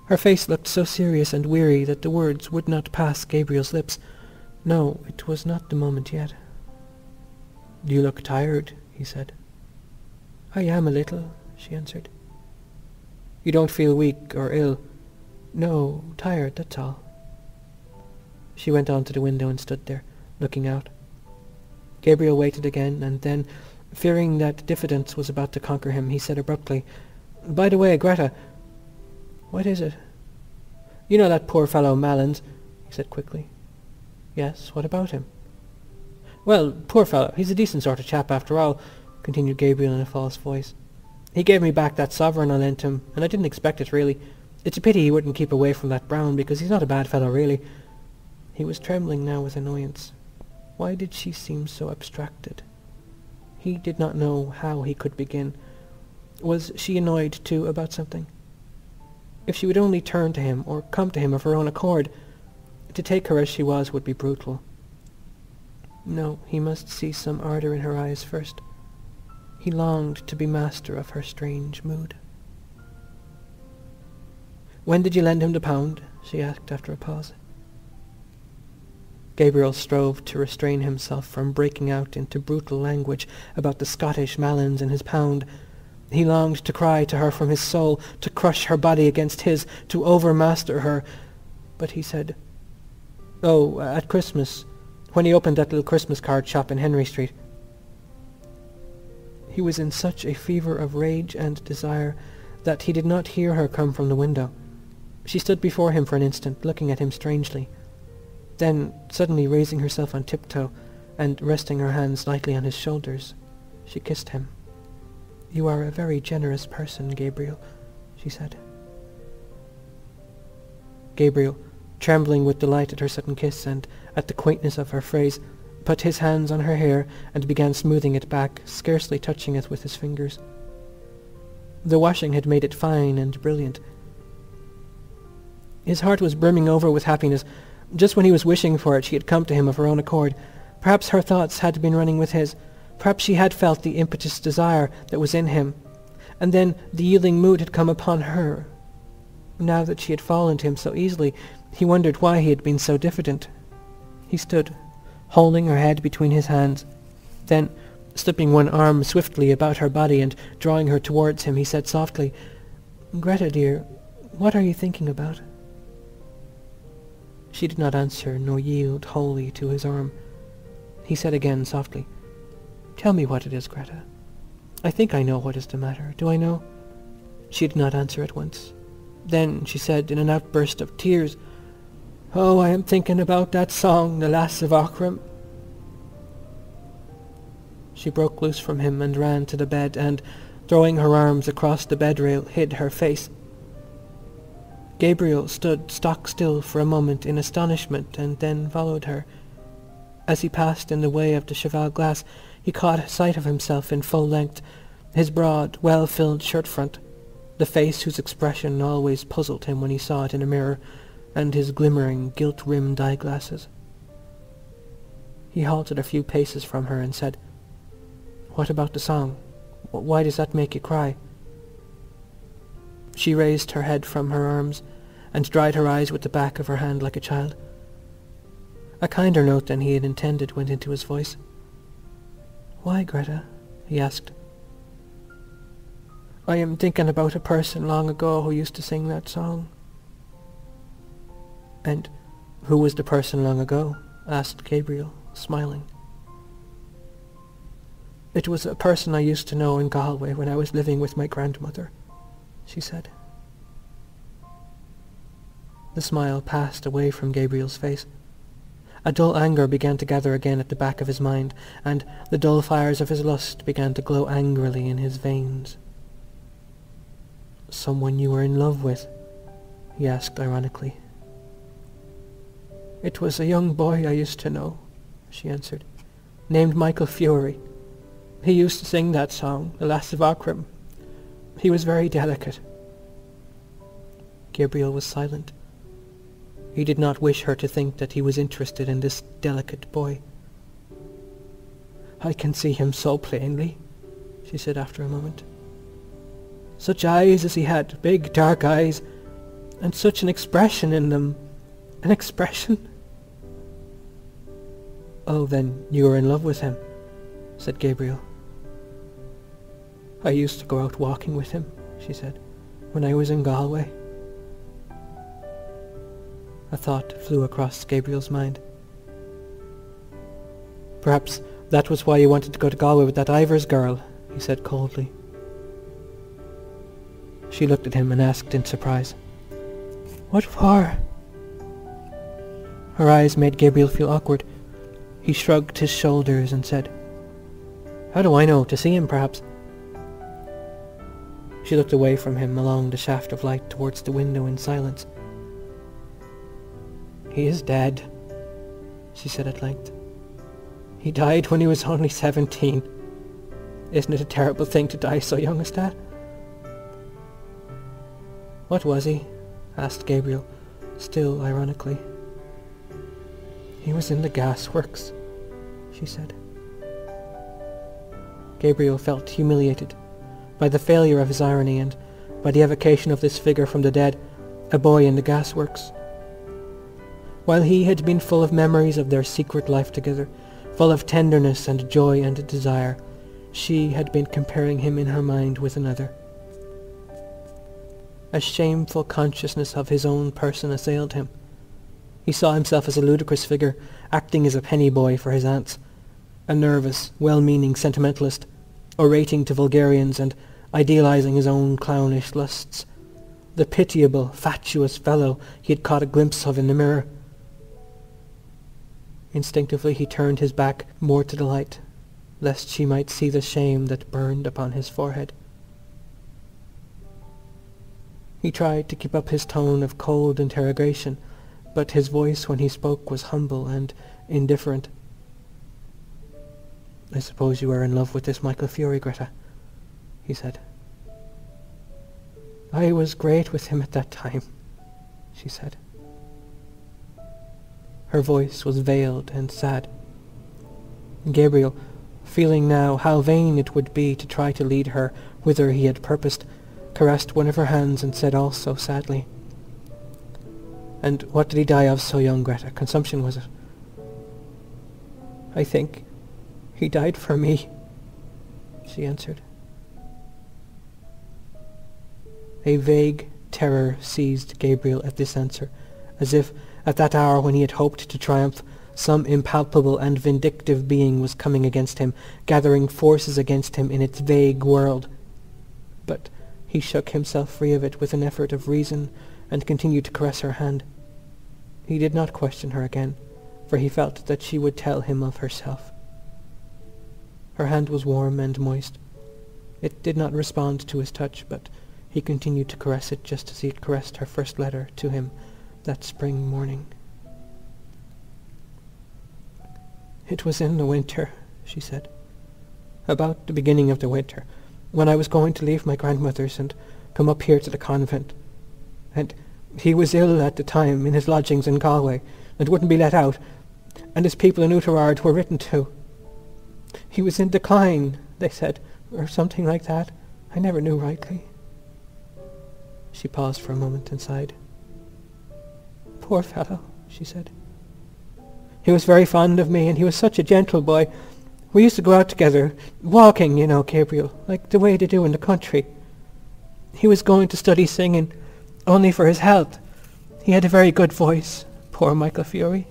Her face looked so serious and weary that the words would not pass Gabriel's lips. No, it was not the moment yet. "You look tired," he said. "I am a little," she answered. "You don't feel weak or ill?" "No, tired, that's all." She went on to the window and stood there, looking out. Gabriel waited again, and then, fearing that diffidence was about to conquer him, he said abruptly, "By the way, Greta—" "What is it?" "You know that poor fellow Malins," he said quickly. "Yes, what about him?" "Well, poor fellow, he's a decent sort of chap after all," continued Gabriel in a false voice. He gave me back that sovereign I lent him, and I didn't expect it, really. It's a pity he wouldn't keep away from that Brown, because he's not a bad fellow, really." He was trembling now with annoyance. Why did she seem so abstracted? He did not know how he could begin. Was she annoyed, too, about something? If she would only turn to him, or come to him of her own accord. To take her as she was would be brutal. No, he must see some ardour in her eyes first. He longed to be master of her strange mood. "When did you lend him the £1?" she asked after a pause. Gabriel strove to restrain himself from breaking out into brutal language about the Scottish Malins and his £1. He longed to cry to her from his soul, to crush her body against his, to overmaster her. But he said, "Oh, at Christmas, when he opened that little Christmas card shop in Henry Street." He was in such a fever of rage and desire that he did not hear her come from the window. She stood before him for an instant, looking at him strangely. Then, suddenly raising herself on tiptoe and resting her hands lightly on his shoulders, she kissed him. "You are a very generous person, Gabriel," she said. Gabriel, trembling with delight at her sudden kiss and at the quaintness of her phrase, put his hands on her hair and began smoothing it back, scarcely touching it with his fingers. The washing had made it fine and brilliant. His heart was brimming over with happiness. Just when he was wishing for it, she had come to him of her own accord. Perhaps her thoughts had been running with his. Perhaps she had felt the impetuous desire that was in him. And then the yielding mood had come upon her. Now that she had fallen to him so easily, he wondered why he had been so diffident. He stood, holding her head between his hands. Then, slipping one arm swiftly about her body and drawing her towards him, he said softly, "Greta, dear, what are you thinking about?" She did not answer nor yield wholly to his arm. He said again softly, "Tell me what it is, Greta. I think I know what is the matter. Do I know?" She did not answer at once. Then she said in an outburst of tears, "Oh, I am thinking about that song, The Lass of Aughrim." She broke loose from him and ran to the bed and, throwing her arms across the bed rail, hid her face. Gabriel stood stock still for a moment in astonishment and then followed her. As he passed in the way of the cheval glass, he caught sight of himself in full length, his broad, well-filled shirt-front, the face whose expression always puzzled him when he saw it in a mirror, and his glimmering, gilt-rimmed eyeglasses. He halted a few paces from her and said, "What about the song? Why does that make you cry?" She raised her head from her arms and dried her eyes with the back of her hand like a child. A kinder note than he had intended went into his voice. "Why, Greta?" he asked. "I am thinking about a person long ago who used to sing that song." "And who was the person long ago?" asked Gabriel, smiling. "It was a person I used to know in Galway when I was living with my grandmother," she said. The smile passed away from Gabriel's face. A dull anger began to gather again at the back of his mind, and the dull fires of his lust began to glow angrily in his veins. "Someone you were in love with?" he asked ironically. "It was a young boy I used to know," she answered, "named Michael Fury. He used to sing that song, The Lass of Aughrim. He was very delicate." Gabriel was silent. He did not wish her to think that he was interested in this delicate boy. "I can see him so plainly," she said after a moment. "Such eyes as he had, big dark eyes, and such an expression in them. An expression." "Oh, then you were in love with him," said Gabriel. "I used to go out walking with him," she said, "when I was in Galway." A thought flew across Gabriel's mind. "Perhaps that was why you wanted to go to Galway with that Ivors girl," he said coldly. She looked at him and asked in surprise, "What for?" Her eyes made Gabriel feel awkward. He shrugged his shoulders and said, "How do I know? To see him, perhaps." She looked away from him along the shaft of light towards the window in silence. "He is dead," she said at length. "He died when he was only 17. Isn't it a terrible thing to die so young as that?" "What was he?" asked Gabriel, still ironically. "He was in the gasworks," she said. Gabriel felt humiliated by the failure of his irony and by the evocation of this figure from the dead, a boy in the gasworks. While he had been full of memories of their secret life together, full of tenderness and joy and desire, she had been comparing him in her mind with another. A shameful consciousness of his own person assailed him. He saw himself as a ludicrous figure, acting as a penny boy for his aunts, a nervous, well-meaning sentimentalist, orating to vulgarians and idealizing his own clownish lusts, the pitiable, fatuous fellow he had caught a glimpse of in the mirror. Instinctively he turned his back more to the light, lest she might see the shame that burned upon his forehead. He tried to keep up his tone of cold interrogation, but his voice when he spoke was humble and indifferent. "I suppose you are in love with this Michael Furey, Greta," he said. "I was great with him at that time," she said. Her voice was veiled and sad. Gabriel, feeling now how vain it would be to try to lead her whither he had purposed, caressed one of her hands and said also sadly, "And what did he die of so young, Greta? Consumption, was it?" "I think he died for me," she answered. A vague terror seized Gabriel at this answer, as if, at that hour when he had hoped to triumph, some impalpable and vindictive being was coming against him, gathering forces against him in its vague world. But he shook himself free of it with an effort of reason and continued to caress her hand. He did not question her again, for he felt that she would tell him of herself. Her hand was warm and moist. It did not respond to his touch, but he continued to caress it just as he had caressed her first letter to him that spring morning. "It was in the winter," she said, "about the beginning of the winter, when I was going to leave my grandmother's and come up here to the convent. And he was ill at the time in his lodgings in Galway and wouldn't be let out, and his people in Oughterard were written to. He was in decline, they said, or something like that. I never knew rightly." She paused for a moment and sighed. "Poor fellow," she said. "He was very fond of me, and he was such a gentle boy. We used to go out together, walking, you know, Gabriel, like the way they do in the country. He was going to study singing, only for his health. He had a very good voice, poor Michael Furey."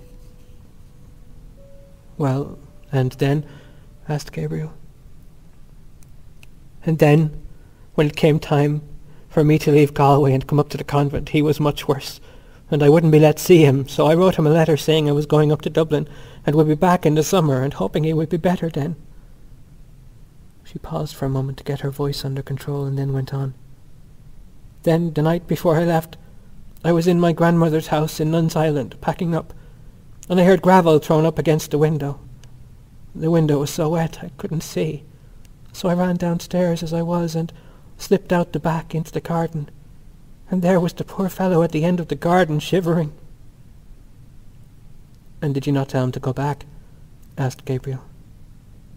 "Well, and then?" asked Gabriel. "And then, when it came time for me to leave Galway and come up to the convent, he was much worse, and I wouldn't be let see him, so I wrote him a letter saying I was going up to Dublin and would be back in the summer, and hoping he would be better then." She paused for a moment to get her voice under control and then went on. "Then, the night before I left, I was in my grandmother's house in Nuns Island, packing up, and I heard gravel thrown up against the window. The window was so wet I couldn't see, so I ran downstairs as I was and slipped out the back into the garden, and there was the poor fellow at the end of the garden shivering." "And did you not tell him to go back?" asked Gabriel.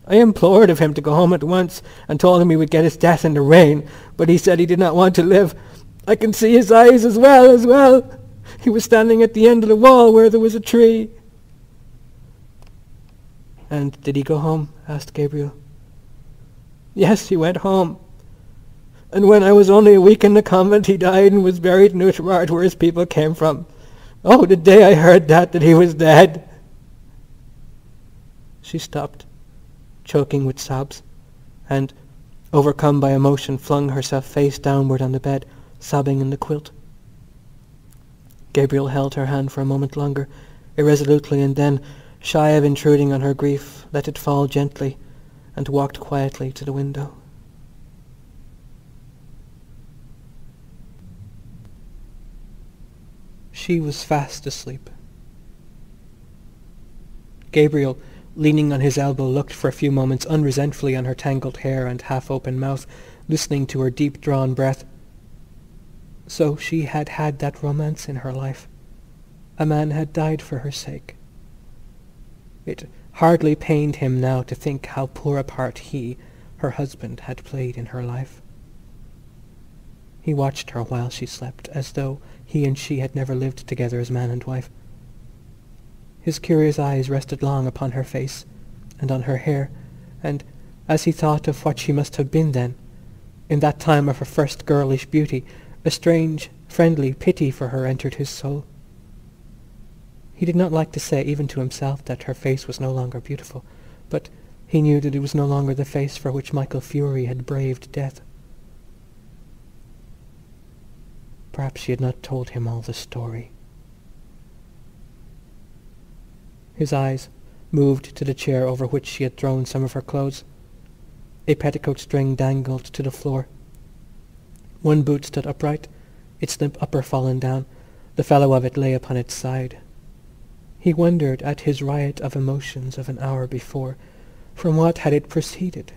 "I implored of him to go home at once, and told him he would get his death in the rain, but he said he did not want to live. I can see his eyes as well. He was standing at the end of the wall where there was a tree." "And did he go home?" asked Gabriel. "Yes, he went home. And when I was only a week in the convent, he died and was buried in Oughterard, where his people came from. Oh, the day I heard that he was dead." She stopped, choking with sobs, and, overcome by emotion, flung herself face downward on the bed, sobbing in the quilt. Gabriel held her hand for a moment longer, irresolutely, and then, shy of intruding on her grief, let it fall gently and walked quietly to the window. She was fast asleep. Gabriel, leaning on his elbow, looked for a few moments unresentfully on her tangled hair and half-open mouth, listening to her deep-drawn breath. So she had had that romance in her life. A man had died for her sake. It hardly pained him now to think how poor a part he, her husband, had played in her life. He watched her while she slept, as though he and she had never lived together as man and wife. His curious eyes rested long upon her face and on her hair, and as he thought of what she must have been then, in that time of her first girlish beauty, a strange, friendly pity for her entered his soul. He did not like to say even to himself that her face was no longer beautiful, but he knew that it was no longer the face for which Michael Furey had braved death. Perhaps she had not told him all the story. His eyes moved to the chair over which she had thrown some of her clothes. A petticoat string dangled to the floor. One boot stood upright, its limp upper fallen down. The fellow of it lay upon its side. He wondered at his riot of emotions of an hour before. From what had it proceeded?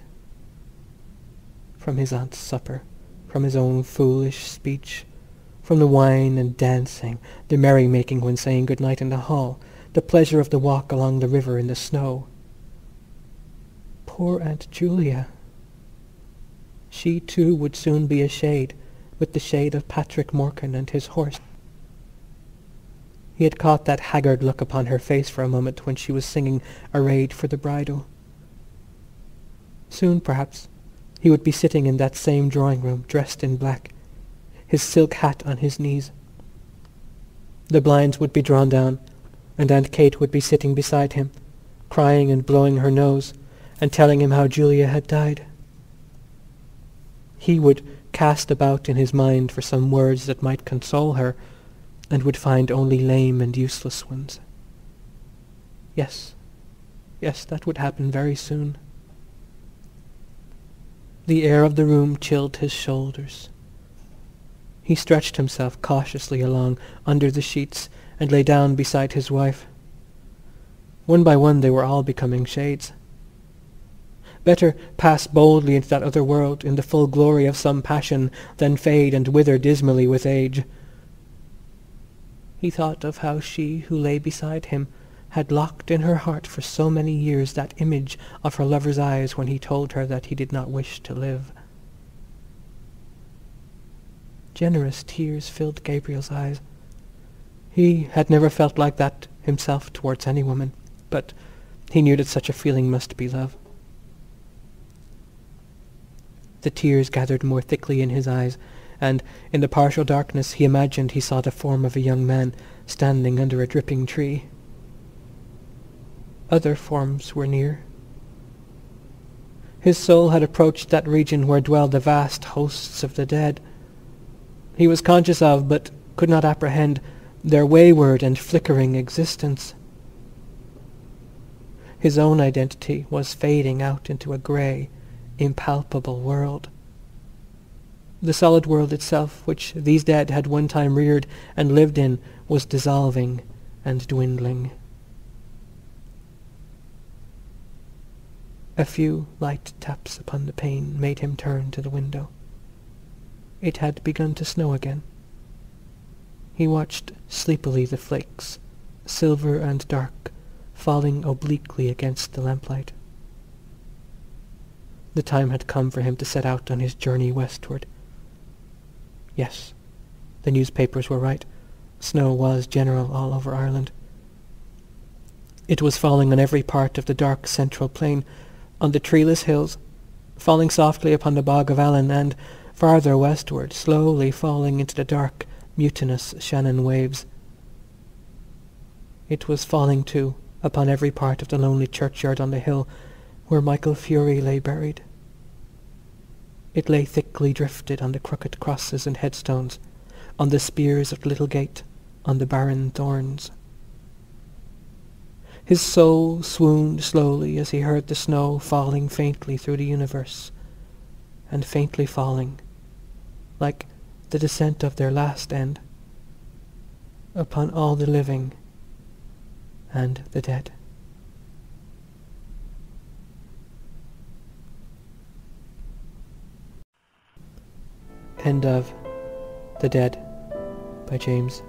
From his aunt's supper, from his own foolish speech, from the wine and dancing, the merry-making when saying good-night in the hall, the pleasure of the walk along the river in the snow. Poor Aunt Julia! She too would soon be a shade, with the shade of Patrick Morkan and his horse. He had caught that haggard look upon her face for a moment when she was singing Arrayed for the Bridal. Soon, perhaps, he would be sitting in that same drawing-room, dressed in black, his silk hat on his knees. The blinds would be drawn down, and Aunt Kate would be sitting beside him, crying and blowing her nose, and telling him how Julia had died. He would cast about in his mind for some words that might console her, and would find only lame and useless ones. Yes, that would happen very soon. The air of the room chilled his shoulders. He stretched himself cautiously along under the sheets and lay down beside his wife. One by one they were all becoming shades. Better pass boldly into that other world in the full glory of some passion than fade and wither dismally with age. He thought of how she who lay beside him had locked in her heart for so many years that image of her lover's eyes when he told her that he did not wish to live. Generous tears filled Gabriel's eyes. He had never felt like that himself towards any woman, but he knew that such a feeling must be love. The tears gathered more thickly in his eyes, and in the partial darkness he imagined he saw the form of a young man standing under a dripping tree. Other forms were near. His soul had approached that region where dwell the vast hosts of the dead. He was conscious of, but could not apprehend, their wayward and flickering existence. His own identity was fading out into a grey, impalpable world. The solid world itself, which these dead had one time reared and lived in, was dissolving and dwindling. A few light taps upon the pane made him turn to the window. It had begun to snow again. He watched sleepily the flakes, silver and dark, falling obliquely against the lamplight. The time had come for him to set out on his journey westward. Yes, the newspapers were right. Snow was general all over Ireland. It was falling on every part of the dark central plain, on the treeless hills, falling softly upon the bog of Allen, and, farther westward, slowly falling into the dark, mutinous Shannon waves. It was falling, too, upon every part of the lonely churchyard on the hill where Michael Furey lay buried. It lay thickly drifted on the crooked crosses and headstones, on the spears of the little gate, on the barren thorns. His soul swooned slowly as he heard the snow falling faintly through the universe, and faintly falling, like the descent of their last end. upon all the living and the dead. End of The Dead by James